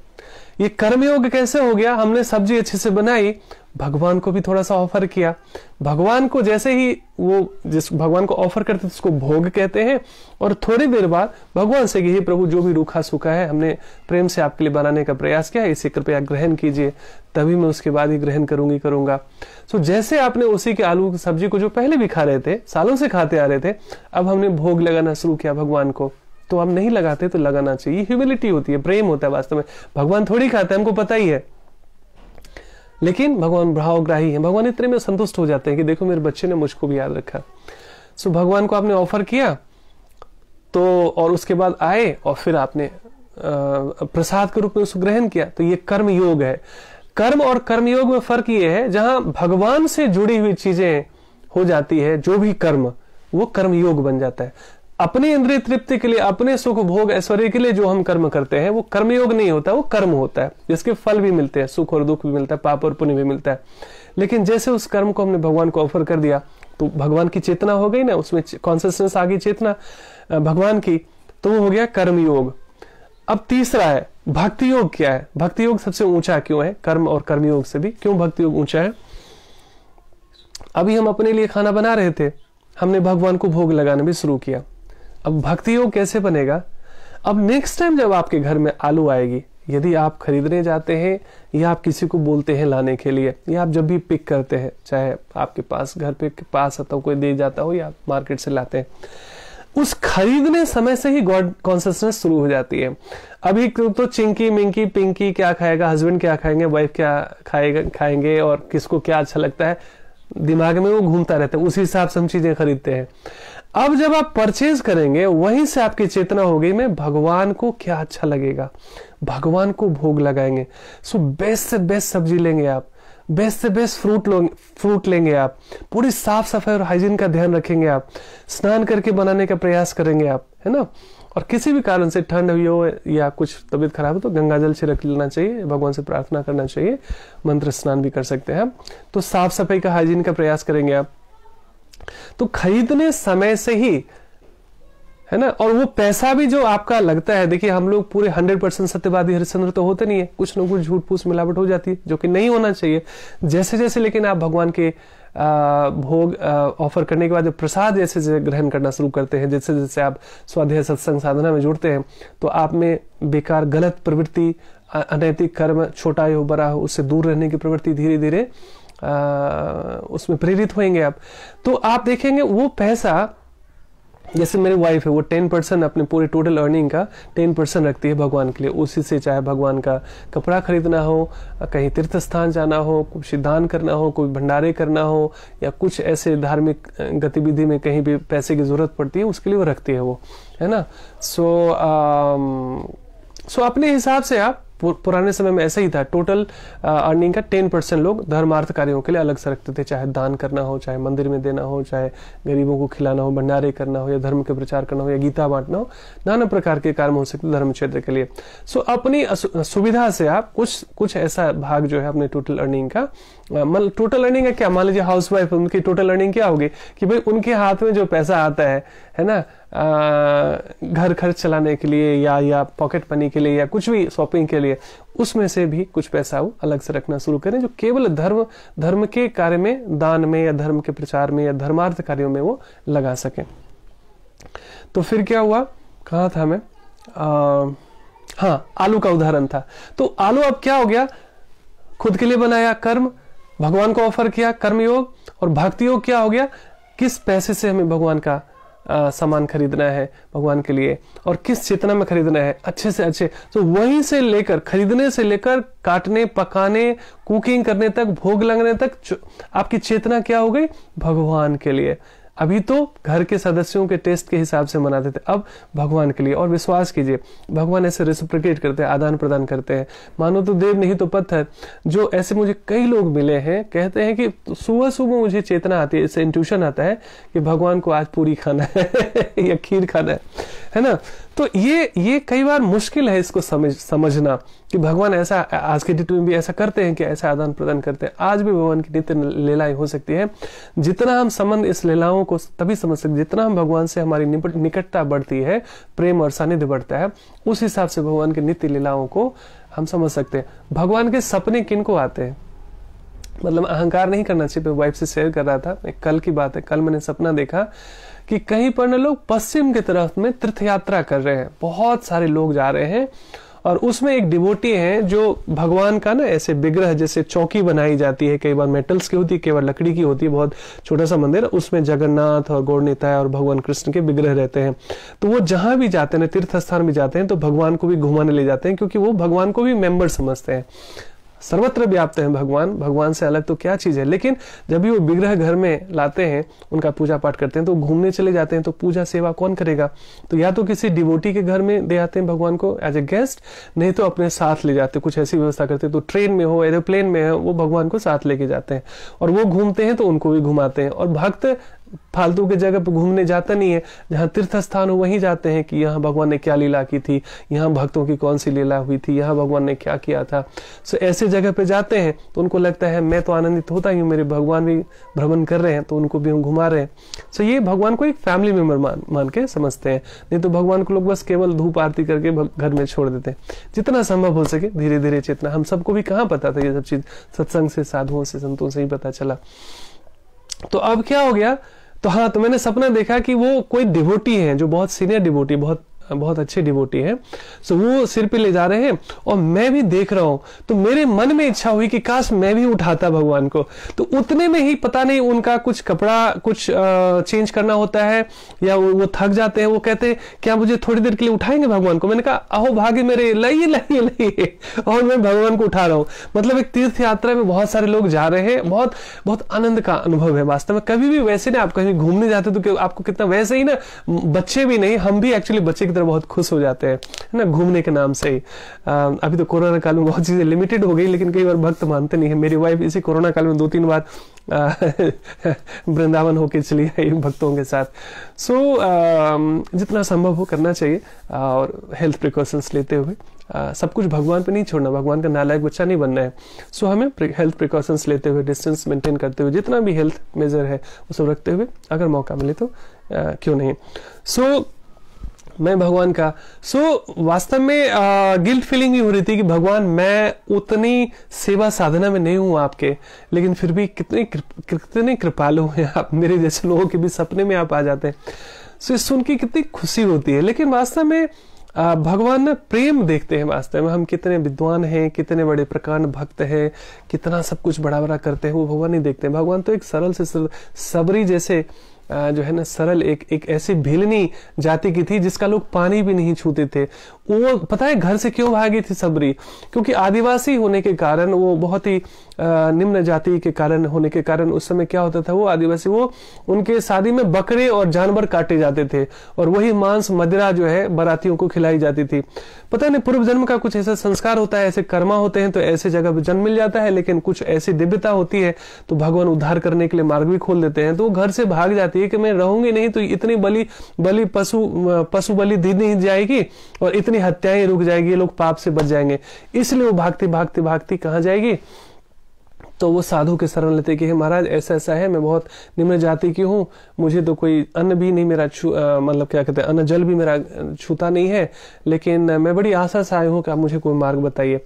ये कर्मयोग कैसे हो गया? हमने सब्जी अच्छे से बनाई, भगवान को भी थोड़ा सा ऑफर किया। भगवान को जैसे ही वो जिस भगवान को ऑफर करते हैं उसको भोग कहते हैं, और थोड़ी देर बाद भगवान से कि हे प्रभु, जो भी रूखा सूखा है हमने प्रेम से आपके लिए बनाने का प्रयास किया है, इसे कृपया ग्रहण कीजिए, तभी मैं उसके बाद ही ग्रहण करूंगा। तो जैसे आपने उसी के आलू की सब्जी को जो पहले भी खा रहे थे, सालों से खाते आ रहे थे, अब हमने भोग लगाना शुरू किया भगवान को, तो हम नहीं लगाते तो लगाना चाहिए। ह्यूमिलिटी होती है, प्रेम होता है वास्तव में। भगवान थोड़ी खाते हैं, हमको पता ही है, लेकिन भगवान भावग्राही है। भगवान इतने में संतुष्ट हो जाते हैं कि देखो मेरे बच्चे ने मुझको भी याद रखा। सो भगवान को आपने ऑफर किया तो, और उसके बाद आए और फिर आपने प्रसाद के रूप में उसको ग्रहण किया, तो ये कर्म योग है। कर्म और कर्मयोग में फर्क ये है, जहां भगवान से जुड़ी हुई चीजें हो जाती है, जो भी कर्म, वो कर्म योग बन जाता है। अपने इंद्रिय तृप्ति के लिए, अपने सुख भोग ऐश्वर्य के लिए जो हम कर्म करते हैं, वो कर्मयोग नहीं होता, वो कर्म होता है, जिसके फल भी मिलते हैं, सुख और दुख भी मिलता है, पाप और पुण्य भी मिलता है। लेकिन जैसे उस कर्म को हमने भगवान को ऑफर कर दिया, तो भगवान की चेतना हो गई ना, उसमें कॉन्सियसनेस आ गई, चेतना भगवान की, तो वो हो गया कर्मयोग। अब तीसरा है भक्ति योग। क्या है भक्ति योग? सबसे ऊंचा क्यों है कर्म और कर्मयोग से भी? क्यों भक्ति योग ऊंचा है? अभी हम अपने लिए खाना बना रहे थे, हमने भगवान को भोग लगाना भी शुरू किया। अब भक्ति योग कैसे बनेगा? अब नेक्स्ट टाइम जब आपके घर में आलू आएगी, यदि आप खरीदने जाते हैं या आप किसी को बोलते हैं लाने के लिए, या आप जब भी पिक करते हैं, चाहे आपके पास घर पे पास आता हो, कोई दे जाता हो, या मार्केट से लाते हैं, उस खरीदने समय से ही गॉड कॉन्शियसनेस शुरू हो जाती है। अभी तो चिंकी मिंकी पिंकी क्या खाएगा, हस्बैंड क्या खाएंगे, वाइफ क्या खाएंगे और किसको क्या अच्छा लगता है, दिमाग में वो घूमता रहता है, उसी हिसाब से हम चीजें खरीदते हैं। अब जब आप परचेज करेंगे, वहीं से आपकी चेतना हो गई, मैं भगवान को क्या अच्छा लगेगा, भगवान को भोग लगाएंगे। सो बेस्ट से बेस्ट सब्जी लेंगे आप, बेस्ट से बेस्ट फ्रूट लेंगे आप, पूरी साफ सफाई और हाइजीन का ध्यान रखेंगे आप, स्नान करके बनाने का प्रयास करेंगे आप, है ना। और किसी भी कारण से ठंड हुई हो या कुछ तबीयत खराब हो तो गंगा जल से रख लेना चाहिए, भगवान से प्रार्थना करना चाहिए, मंत्र स्नान भी कर सकते हैं। तो साफ सफाई का, हाइजीन का प्रयास करेंगे आप। तो खरीदने समय से ही, है ना। और वो पैसा भी जो आपका लगता है, देखिए हम लोग पूरे 100% सत्यवादी हरिश्चंद्र तो होते नहीं है, कुछ ना कुछ झूठ फूस मिलावट हो जाती है, जो कि नहीं होना चाहिए। जैसे जैसे लेकिन आप भगवान के भोग ऑफर करने के बाद जब प्रसाद जैसे जैसे ग्रहण करना शुरू करते हैं, जैसे जैसे आप स्वाध्याय सत्संग साधना में जुड़ते हैं, तो आप में बेकार गलत प्रवृत्ति, अनैतिक कर्म, छोटा हो बड़ा हो, उससे दूर रहने की प्रवृत्ति धीरे धीरे उसमें प्रेरित होंगे आप। तो आप देखेंगे वो पैसा, जैसे मेरी वाइफ है, वो 10% अपने पूरे टोटल अर्निंग का 10% रखती है भगवान के लिए। उसी से चाहे भगवान का कपड़ा खरीदना हो, कहीं तीर्थ स्थान जाना हो, कुछ दान करना हो, कोई भंडारे करना हो, या कुछ ऐसे धार्मिक गतिविधि में कहीं भी पैसे की जरूरत पड़ती है, उसके लिए वो रखती है, वो, है ना। सो अपने हिसाब से आप, पुराने समय में ऐसा ही था, टोटल अर्निंग का 10% लोग धर्मार्थ कार्यों के लिए अलग से रखते थे, चाहे दान करना हो, चाहे मंदिर में देना हो, चाहे गरीबों को खिलाना हो, भंडारे करना हो, या धर्म के प्रचार करना हो, या गीता बांटना हो, नाना प्रकार के कार्य हो सकते धर्म क्षेत्र के लिए। सो अपनी सुविधा से आप कुछ ऐसा भाग जो है अपने टोटल अर्निंग का, टोटल अर्निंग का क्या, मान लीजिए हाउस वाइफ, उनकी टोटल अर्निंग क्या होगी कि भाई उनके हाथ में जो पैसा आता है ना, घर खर्च चलाने के लिए या पॉकेट मनी के लिए या कुछ भी शॉपिंग के लिए, उसमें से भी कुछ पैसा वो अलग से रखना शुरू करें, जो केवल धर्म के कार्य में, दान में, या धर्म के प्रचार में, या धर्मार्थ कार्यों में वो लगा सकें। तो फिर क्या हुआ, कहाँ था मैं, हाँ, आलू का उदाहरण था। तो आलू अब क्या हो गया, खुद के लिए बनाया कर्म, भगवान को ऑफर किया कर्मयोग, और भक्ति योग क्या हो गया, किस पैसे से हमें भगवान का सामान खरीदना है भगवान के लिए, और किस चेतना में खरीदना है, अच्छे से अच्छे। तो वहीं से लेकर, खरीदने से लेकर काटने, पकाने, कुकिंग करने तक, भोग लगने तक आपकी चेतना क्या हो गई, भगवान के लिए। अभी तो घर के सदस्यों के टेस्ट के हिसाब से मनाते थे, अब भगवान के लिए। और विश्वास कीजिए, भगवान ऐसे रेसिप्रोकेट करते हैं, आदान प्रदान करते हैं। मानो तो देव नहीं तो पत्थर। जो ऐसे मुझे कई लोग मिले हैं, कहते हैं कि सुबह सुबह मुझे चेतना आती है, इससे इंट्यूशन आता है कि भगवान को आज पूरी खाना है या खीर खाना है। है ना। तो ये कई बार मुश्किल है इसको समझना कि भगवान ऐसा आज के डेट में भी ऐसा करते हैं कि ऐसा आदान प्रदान करते हैं। आज भी भगवान की नित्य लीलाएं हो सकती है। जितना हम संबंध इस लीलाओं को तभी समझ सकते, जितना हम भगवान से हमारी निकटता बढ़ती है, प्रेम और सानिध्य बढ़ता है, उस हिसाब से भगवान की नित्य लीलाओं को हम समझ सकते हैं। भगवान के सपने किनको आते हैं, मतलब अहंकार नहीं करना चाहिए। मैं वाइफ से शेयर कर रहा था, कल की बात है, कल मैंने सपना देखा कि कहीं पर न लोग पश्चिम की तरफ में तीर्थ यात्रा कर रहे हैं, बहुत सारे लोग जा रहे हैं, और उसमें एक डिवोटी है जो भगवान का ना ऐसे विग्रह, जैसे चौकी बनाई जाती है, कई बार मेटल्स की होती है, कई बार लकड़ी की होती है, बहुत छोटा सा मंदिर, उसमें जगन्नाथ और गौरनिताय और भगवान कृष्ण के विग्रह रहते हैं। तो वो जहां भी जाते हैं, तीर्थ स्थान भी जाते हैं, तो भगवान को भी घुमाने ले जाते हैं, क्योंकि वो भगवान को भी मेंबर समझते हैं। सर्वत्र व्याप्त है भगवान, भगवान से अलग तो क्या चीज है। लेकिन जब भी वो विग्रह घर में लाते हैं, उनका पूजा पाठ करते हैं, तो घूमने चले जाते हैं, तो पूजा सेवा कौन करेगा? तो या तो किसी डिवोटी के घर में दे आते हैं भगवान को एज ए गेस्ट, नहीं तो अपने साथ ले जाते, कुछ ऐसी व्यवस्था करते हैं। तो ट्रेन में हो, एरोप्लेन में हो, वो भगवान को साथ लेके जाते हैं, और वो घूमते हैं तो उनको भी घुमाते हैं। और भक्त फालतू के जगह पर घूमने जाता नहीं है, जहाँ तीर्थ स्थान हो वहीं जाते हैं कि यहाँ भगवान ने क्या लीला की थी, यहाँ भक्तों की कौन सी लीला हुई थी, यहाँ भगवान ने क्या किया था। सो ऐसे जगह पे जाते हैं तो उनको लगता है मैं तो आनंदित होता ही हूँ, मेरे भगवान भी भ्रमण कर रहे हैं तो उनको भी हम घुमा रहे हैं। सो ये भगवान को एक फैमिली मेंबर मान के समझते हैं। नहीं तो भगवान को लोग बस केवल धूप आरती करके घर में छोड़ देते हैं। जितना संभव हो सके धीरे धीरे चेतना, हम सबको भी कहाँ पता था ये सब चीज, सत्संग से, साधुओं से, संतों से ही पता चला। तो अब क्या हो गया, तो हाँ, तो मैंने सपना देखा कि वो कोई डिवोटी है जो बहुत सीनियर डिवोटी, बहुत अच्छे डिवोटी है। सो वो सिर पे ले जा रहे हैं और मैं भी देख रहा हूं, तो मेरे मन में इच्छा हुई कि काश मैं भी उठाता भगवान को। तो उतने में ही पता नहीं उनका कुछ कपड़ा कुछ चेंज करना होता है, या वो थक जाते हैं। वो कहते हैं क्या मुझे थोड़ी देर के लिए उठाएंगे भगवान को? मैंने कहा अहो भागे मेरे, लाइए लाइए लाइए, और मैं भगवान को उठा रहा हूं। मतलब एक तीर्थ यात्रा में बहुत सारे लोग जा रहे हैं, बहुत बहुत आनंद का अनुभव है वास्तव में। कभी भी वैसे ना, आप कहीं घूमने जाते तो आपको कितना, वैसे ही ना, बच्चे भी नहीं, हम भी एक्चुअली बच्चे की बहुत खुश हो जाते हैं, है ना, घूमने के नाम से ही। अभी तो कोरोना काल में बहुत चीजें लिमिटेड हो गई, लेकिन कई बार भक्त मानते नहीं है। मेरी वाइफ इसी कोरोना काल में 2-3 बार वृंदावन होके चली आई भक्तों के साथ। सो जितना संभव हो करना चाहिए, और हेल्थ प्रिकॉशंस लेते हुए, सब कुछ भगवान पे नहीं छोड़ना, भगवान का नालायक बच्चा नहीं बनना है। सो हमें हेल्थ प्रिकॉशंस लेते हुए, डिस्टेंस मेंटेन करते हुए, जितना भी हेल्थ मेजर है वो सब रखते हुए, अगर मौका मिले तो क्यों नहीं। सो मैं भगवान का, वास्तव में गिल्ट फीलिंग भी हो रही थी कि भगवान मैं उतनी सेवा साधना में नहीं हूं आपके, लेकिन फिर भी कितने कृपालु हैं आप, मेरे जैसे लोगों के भी सपने में आप आ जाते हैं। सो इस सुन के कितनी खुशी होती है। लेकिन वास्तव में भगवान ना प्रेम देखते हैं। वास्तव में हम कितने विद्वान हैं, कितने बड़े प्रकांड भक्त हैं, कितना सब कुछ बड़ा बड़ा करते हैं, वो भगवान नहीं देखते। भगवान तो एक सरल से सबरी जैसे जो है ना, सरल एक ऐसी भीलनी जाति की थी जिसका लोग पानी भी नहीं छूते थे। वो पता है घर से क्यों भागी थी सबरी? क्योंकि आदिवासी होने के कारण, वो बहुत ही निम्न जाति के कारण होने के कारण, उस समय क्या होता था, वो आदिवासी, वो उनके शादी में बकरे और जानवर काटे जाते थे, और वही मांस मदिरा जो है बारातियों को खिलाई जाती थी। पता नहीं पूर्व जन्म का कुछ ऐसा संस्कार होता है, ऐसे कर्मा होते हैं, तो ऐसे जगह पर जन्म मिल जाता है। लेकिन कुछ ऐसी दिव्यता होती है तो भगवान उद्धार करने के लिए मार्ग भी खोल देते हैं। तो वो घर से भाग जाती है कि मैं रहूंगी नहीं तो इतनी बलि पशु बलि दी नहीं जाएगी, और इतनी हत्याएं रुक जाएगी, लोग पाप से बच जाएंगे। इसलिए वो भागती भागती भागती कहाँ जाएगी? तो वो साधु के शरण लेते कि महाराज ऐसा ऐसा है, मैं बहुत निम्न जाति की हूँ, मुझे तो कोई अन्न भी नहीं मेरा मतलब क्या कहते हैं, अन्न जल भी मेरा छूता नहीं है, लेकिन मैं बड़ी आशा से आया हूँ कि आप मुझे कोई मार्ग बताइए।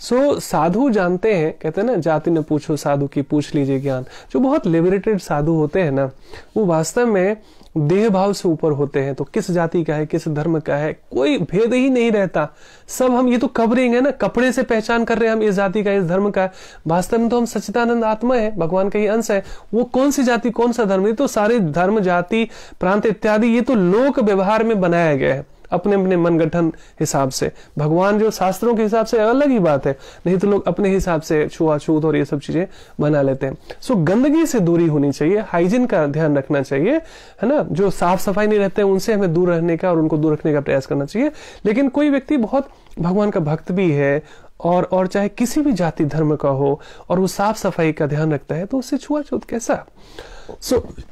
सो साधु जानते हैं, कहते हैं ना, जाति न पूछो साधु की, पूछ लीजिए ज्ञान। जो बहुत लिबरेटेड साधु होते हैं ना, वो वास्तव में देह भाव से ऊपर होते हैं। तो किस जाति का है, किस धर्म का है, कोई भेद ही नहीं रहता। सब हम, ये तो कवरिंग है ना, कपड़े से पहचान कर रहे हैं हम इस जाति का, इस धर्म का। वास्तव में तो हम सच्चिदानंद आत्मा है, भगवान का ही अंश है। वो कौन सी जाति, कौन सा धर्म? ये तो सारे धर्म, जाति, प्रांत इत्यादि ये तो लोक व्यवहार में बनाया गया है अपने अपने मन गठन हिसाब से। भगवान जो शास्त्रों के हिसाब से अलग ही बात है, नहीं तो लोग अपने हिसाब से छुआछूत और ये सब चीजें बना लेते हैं। सो गंदगी से दूरी होनी चाहिए, हाइजीन का ध्यान रखना चाहिए, है ना। जो साफ सफाई नहीं रहते हैं उनसे हमें दूर रहने का और उनको दूर रखने का प्रयास करना चाहिए। लेकिन कोई व्यक्ति बहुत भगवान का भक्त भी है, और चाहे किसी भी जाति धर्म का हो, और वो साफ सफाई का ध्यान रखता है, तो उससे छुआछूत कैसा?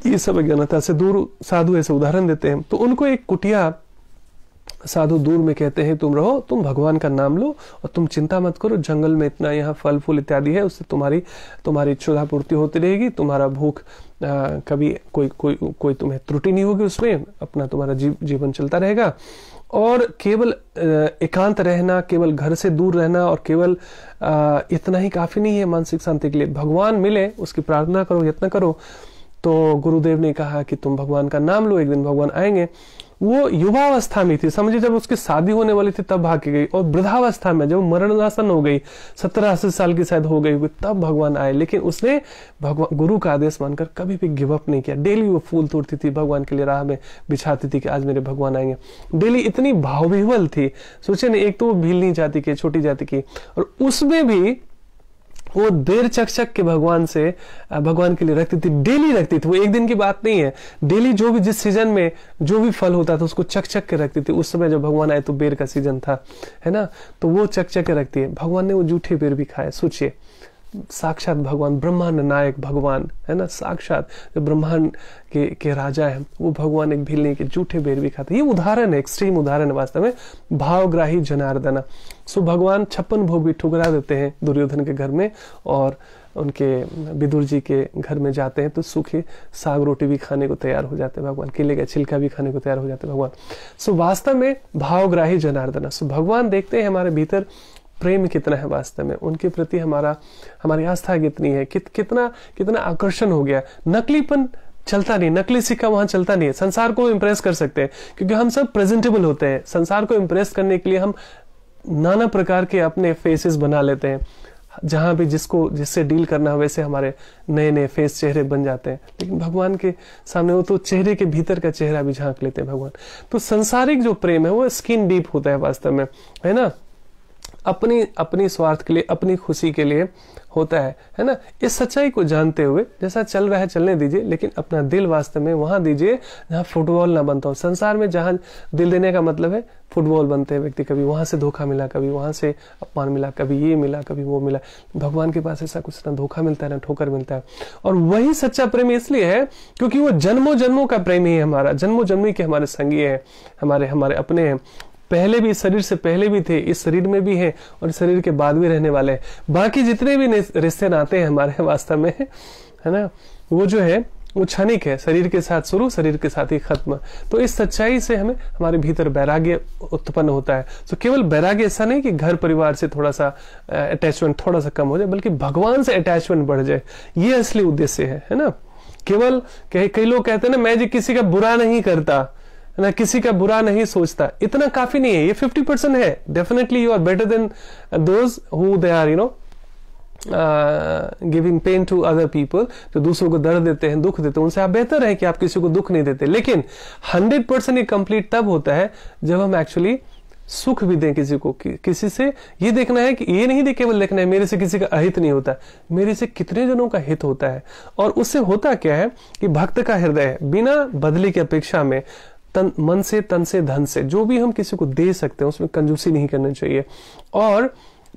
ये सब अज्ञानता से दूर साधु ऐसे उदाहरण देते हैं। तो उनको एक कुटिया साधु दूर में कहते हैं तुम रहो, तुम भगवान का नाम लो और तुम चिंता मत करो, जंगल में इतना यहाँ फल फूल इत्यादि है, उससे तुम्हारी क्षुधा पूर्ति होती रहेगी, तुम्हारा भूख कभी कोई तुम्हें त्रुटि नहीं होगी, उसमें अपना तुम्हारा जीवन चलता रहेगा। और केवल एकांत रहना, केवल घर से दूर रहना और केवल इतना ही काफी नहीं है मानसिक शांति के लिए। भगवान मिले उसकी प्रार्थना करो, यत्न करो। तो गुरुदेव ने कहा कि तुम भगवान का नाम लो, एक दिन भगवान आएंगे। वो युवावस्था में थी, समझिए जब उसकी शादी होने वाली थी तब भाग के गई, और वृद्धावस्था में जब मरणासन हो गई, 17-80 साल की शायद हो गई, तब भगवान आए। लेकिन उसने भगवान गुरु का आदेश मानकर कभी भी गिव अप नहीं किया। डेली वो फूल तोड़ती थी, भगवान के लिए राह में बिछाती थी कि आज मेरे भगवान आएंगे। डेली इतनी भावविह्वल थी, सोचे ना, एक तो वो भीलनी जाति की, छोटी जाति की, और उसमें भी वो देर चक के भगवान के लिए रखती थी, डेली रखती थी। वो एक दिन की बात नहीं है, डेली जो भी जिस सीजन में जो भी फल होता था उसको चक के रखती थी। उस समय जब भगवान आए तो बेर का सीजन था, है ना, तो वो चक के रखती है। भगवान ने वो जूठे बेर भी खाए। सोचिए, साक्षात भगवान, ब्रह्मांड नायक भगवान, है ना, साक्षात जो ब्रह्मांड के राजा है, वो भगवान एक भीलने के जूठे बेर भी खाते। ये उदाहरण है, एक्सट्रीम उदाहरण है वास्तव में। भावग्राही जनार्दना। सो भगवान 56 भोग भी ठुकरा देते हैं दुर्योधन के घर में, और उनके विदुर जी के घर में जाते हैं तो सूखे साग रोटी भी खाने को तैयार हो जाते हैं भगवान, केले का छिलका भी खाने को तैयार हो जाते हैं भगवान। सो वास्तव में भावग्राही जनार्दना। सो भगवान देखते हैं हमारे भीतर प्रेम कितना है वास्तव में, उनके प्रति हमारी आस्था कितनी है, कितना आकर्षण हो गया। नकलीपन चलता नहीं, नकली सिक्का वहां चलता नहीं है। संसार को इम्प्रेस कर सकते हैं क्योंकि हम सब प्रेजेंटेबल होते हैं। संसार को इम्प्रेस करने के लिए हम नाना प्रकार के अपने फेसेस बना लेते हैं, जहां भी जिससे डील करना हो वैसे हमारे नए नए फेस, चेहरे बन जाते हैं। लेकिन भगवान के सामने वो तो चेहरे के भीतर का चेहरा भी झांक लेते हैं भगवान। तो संसारिक जो प्रेम है वो स्किन डीप होता है वास्तव में, है ना, अपनी स्वार्थ के लिए, अपनी खुशी के लिए होता है ना। इस सच्चाई को जानते हुए जैसा चल रहा है चलने दीजिए, लेकिन अपना दिल वास्तव में वहां दीजिए जहां फुटबॉल ना बनता हो। संसार में जहां दिल देने का मतलब है फुटबॉल बनते हैं व्यक्ति, कभी वहां से धोखा मिला, कभी वहां से अपमान मिला, कभी ये मिला, कभी वो मिला। भगवान के पास ऐसा कुछ ना धोखा मिलता है ना ठोकर मिलता है। और वही सच्चा प्रेम इसलिए है क्योंकि वो जन्मों जन्मों का प्रेम ही है हमारा, जन्मों जन्मी के हमारे संगी है, हमारे अपने हैं। पहले भी, शरीर से पहले भी थे, इस शरीर में भी हैं और शरीर के बाद भी रहने वाले हैं। बाकी जितने भी रिश्ते नाते हैं हमारे वास्तव में, है ना, वो जो है वो क्षणिक है, शरीर के साथ शुरू, शरीर के साथ ही खत्म। तो इस सच्चाई से हमारे भीतर वैराग्य उत्पन्न होता है। तो केवल वैराग्य ऐसा नहीं कि घर परिवार से थोड़ा सा अटैचमेंट थोड़ा सा कम हो जाए, बल्कि भगवान से अटैचमेंट बढ़ जाए। ये असली उद्देश्य है ना। केवल कई लोग कहते हैं ना, मैं जी किसी का बुरा नहीं करता, ना किसी का बुरा नहीं सोचता, इतना काफी नहीं है। ये 50% है। Definitely you are better than those who they are giving pain to other people, जो दूसरों को दर्द देते हैं, दुख देते हैं, उनसे आप बेहतर है कि आप किसी को दुख नहीं देते। लेकिन 100% ये कंप्लीट तब होता है जब हम एक्चुअली सुख भी दें किसी को। किसी से ये देखना है कि ये नहीं केवल देखना है मेरे से किसी का अहित नहीं होता, मेरे से कितने जनों का हित होता है। और उससे होता क्या है कि भक्त का हृदय बिना बदले की अपेक्षा में मन से, तन से, धन से जो भी हम किसी को दे सकते हैं उसमें कंजूसी नहीं करनी चाहिए। और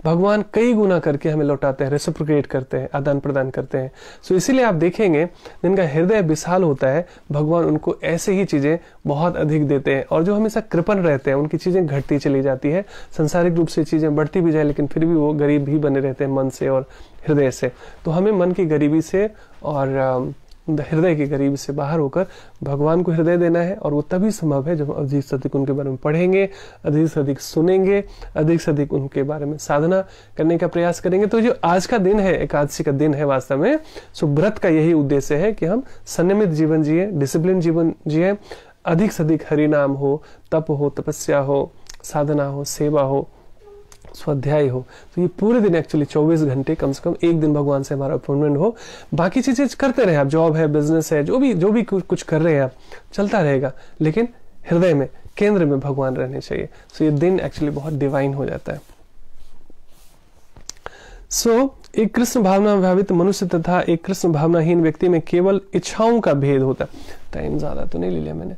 भगवान कई गुना करके हमें लौटाते हैं, रेसिप्रोकेट करते हैं, आदान प्रदान करते हैं। सो इसीलिए आप देखेंगे जिनका हृदय विशाल होता है, भगवान उनको ऐसे ही चीजें बहुत अधिक देते हैं। और जो हमेशा कृपण रहते हैं उनकी चीजें घटती चली जाती है। सांसारिक रूप से चीजें बढ़ती भी जाए लेकिन फिर भी वो गरीब ही बने रहते हैं मन से और हृदय से। तो हमें मन की गरीबी से और हृदय की गरीबी से बाहर होकर भगवान को हृदय देना है। और वो तभी संभव है जब अधिक से अधिक उनके बारे में पढ़ेंगे, अधिक से अधिक सुनेंगे, अधिक से अधिक उनके बारे में साधना करने का प्रयास करेंगे। तो जो आज का दिन है, एकादशी का दिन है वास्तव में, सो व्रत का यही उद्देश्य है कि हम संयमित जीवन जिए, डिसिप्लिन जीवन जिए, अधिक से अधिक हरिनाम हो, तप हो, तपस्या हो, साधना हो, सेवा हो, स्वाध्याय हो। तो ये पूरे दिन एक्चुअली 24 घंटे कम से कम एक दिन भगवान से हमारा अपॉइंटमेंट हो। बाकी चीजें करते रहे आप, जॉब है, बिजनेस है, जो भी कुछ कर रहे हैं आप, चलता रहेगा, लेकिन हृदय में, केंद्र में भगवान रहने चाहिए। सो ये दिन एक्चुअली बहुत डिवाइन हो जाता है। एक कृष्ण भावना भावित मनुष्य तथा एक कृष्ण भावनाहीन व्यक्ति में केवल इच्छाओं का भेद होता है। टाइम ज्यादा तो नहीं ले लिया मैंने,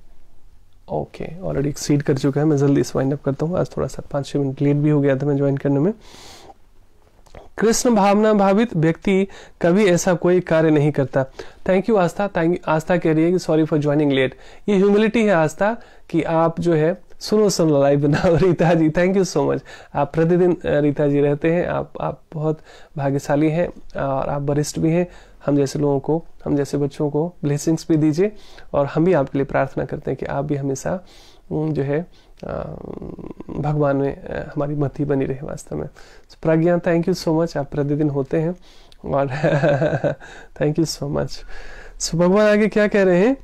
ओके, ऑलरेडी एक्सीड कर चुका है। मैं जल्दी इस वाइंड अप करता हूँ। आज थोड़ा सा 5-6 मिनट लेट भी हो गया था मैं ज्वाइन करने में। कृष्ण भावना भावित व्यक्ति कभी ऐसा कोई कार्य नहीं करता। थैंक यू आस्था। आस्था कह रही है कि सॉरी फॉर ज्वाइनिंग लेट। ये ह्यूमिलिटी है आस्था कि आप जो है सुनो सुनो लाइव बनाओ। Rita ji thank you so much. आप प्रतिदिन रीता जी रहते हैं, आप बहुत भाग्यशाली हैं और आप वरिष्ठ भी हैं। हम जैसे लोगों को, हम जैसे बच्चों को ब्लेसिंग्स भी दीजिए और हम भी आपके लिए प्रार्थना करते हैं कि आप भी हमेशा जो है भगवान में हमारी मति बनी रहे वास्तव में। प्रज्ञा थैंक यू सो मच, आप प्रतिदिन होते हैं और थैंक यू सो मच। सो भगवान आगे क्या कह रहे हैं,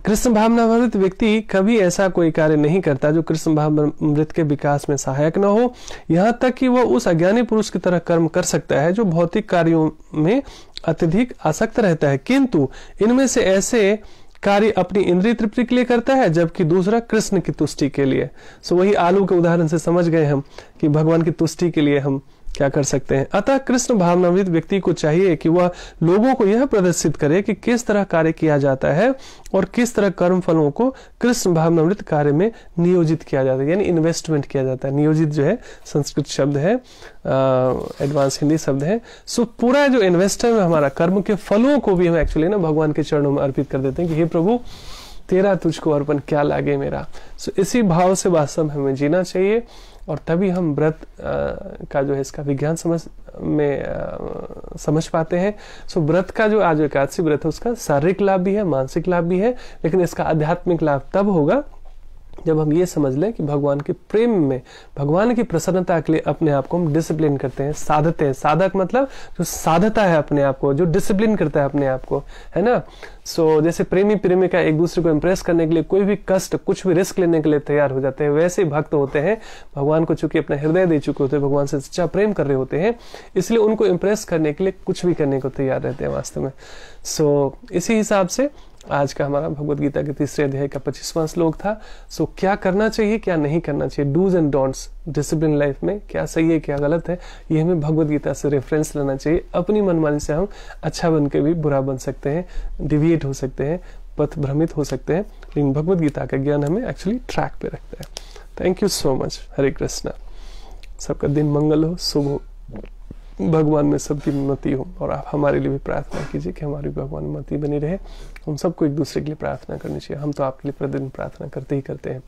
कृष्ण भावनामृत व्यक्ति कभी ऐसा कोई कार्य नहीं करता जो कृष्ण भावनामृत के विकास में सहायक न हो। यहाँ तक कि वह उस अज्ञानी पुरुष की तरह कर्म कर सकता है जो भौतिक कार्यों में अत्यधिक आसक्त रहता है, किंतु इनमें से ऐसे कार्य अपनी इंद्रिय तृप्ति के लिए करता है जबकि दूसरा कृष्ण की तुष्टि के लिए। सो वही आलू के उदाहरण से समझ गए हम कि भगवान की तुष्टि के लिए हम क्या कर सकते हैं। अतः कृष्ण भावनामृत व्यक्ति को चाहिए कि वह लोगों को यह प्रदर्शित करे कि किस तरह कार्य किया जाता है और किस तरह कर्म फलों को कृष्ण भावनामृत कार्य में नियोजित किया जाता है, यानी इन्वेस्टमेंट किया जाता है। नियोजित जो है संस्कृत शब्द है, एडवांस हिंदी शब्द है। सो पूरा जो इन्वेस्टर है हमारा कर्म के फलों को भी हम एक्चुअली ना भगवान के चरणों में अर्पित कर देते हैं कि हे प्रभु तेरा तुझको अर्पण क्या लागे मेरा। सो इसी भाव से वास्तव में हमें जीना चाहिए और तभी हम व्रत का जो है इसका विज्ञान समझ पाते हैं। सो व्रत का जो आज एकादशी व्रत है उसका शारीरिक लाभ भी है, मानसिक लाभ भी है, लेकिन इसका आध्यात्मिक लाभ तब होगा जब हम ये समझ लें कि भगवान के प्रेम में, भगवान की प्रसन्नता के लिए अपने आप को हम डिसिप्लिन करते हैं, साधते हैं। साधक मतलब जो साधता है अपने आप को, जो डिसिप्लिन करता है अपने आप को, है ना। सो जैसे प्रेमी प्रेमिका एक दूसरे को इम्प्रेस करने के लिए कोई भी कष्ट, कुछ भी रिस्क लेने के लिए तैयार हो जाते हैं, वैसे भक्त होते हैं भगवान को चूंकि अपना हृदय दे चुके होते हैं, भगवान से सच्चा प्रेम कर रहे होते हैं, इसलिए उनको इम्प्रेस करने के लिए कुछ भी करने को तैयार रहते हैं वास्तव में। सो इसी हिसाब से आज का हमारा भगवद गीता के तीसरे अध्याय का 25वां श्लोक था। सो क्या करना चाहिए, क्या नहीं करना चाहिए, dos and don'ts discipline life में, क्या सही है क्या गलत है, ये हमें भगवद गीता से रेफरेंस लेना चाहिए। अपनी मनमानी से हम अच्छा बन के भी बुरा बन सकते हैं, डिविएट हो सकते हैं, पथ भ्रमित हो सकते हैं, लेकिन भगवद गीता का ज्ञान हमें एक्चुअली ट्रैक पे रखता है। Thank you so much. हरे कृष्णा। सबका दिन मंगल हो, शुभ हो, भगवान में सबकी मति हो और आप हमारे लिए भी प्रार्थना कीजिए कि हमारी भगवान में मति बनी रहे। हम सबको एक दूसरे के लिए प्रार्थना करनी चाहिए। हम तो आपके लिए प्रतिदिन प्रार्थना करते ही करते हैं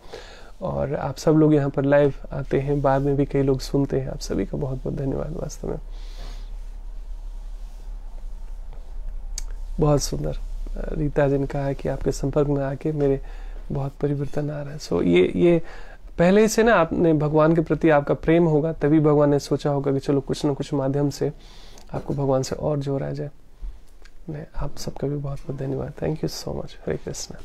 और आप सब लोग यहाँ पर लाइव आते हैं, बाद में भी कई लोग सुनते हैं। आप सभी का बहुत बहुत धन्यवाद वास्तव में। बहुत सुंदर। रीता जी ने कहा है कि आपके संपर्क में आके मेरे बहुत परिवर्तन आ रहा है। सो ये पहले से ना आपने भगवान के प्रति आपका प्रेम होगा, तभी भगवान ने सोचा होगा कि चलो कुछ ना कुछ माध्यम से आपको भगवान से और जोड़ा जाए। आप सबका भी बहुत बहुत धन्यवाद। Thank you so much. हरे कृष्णा।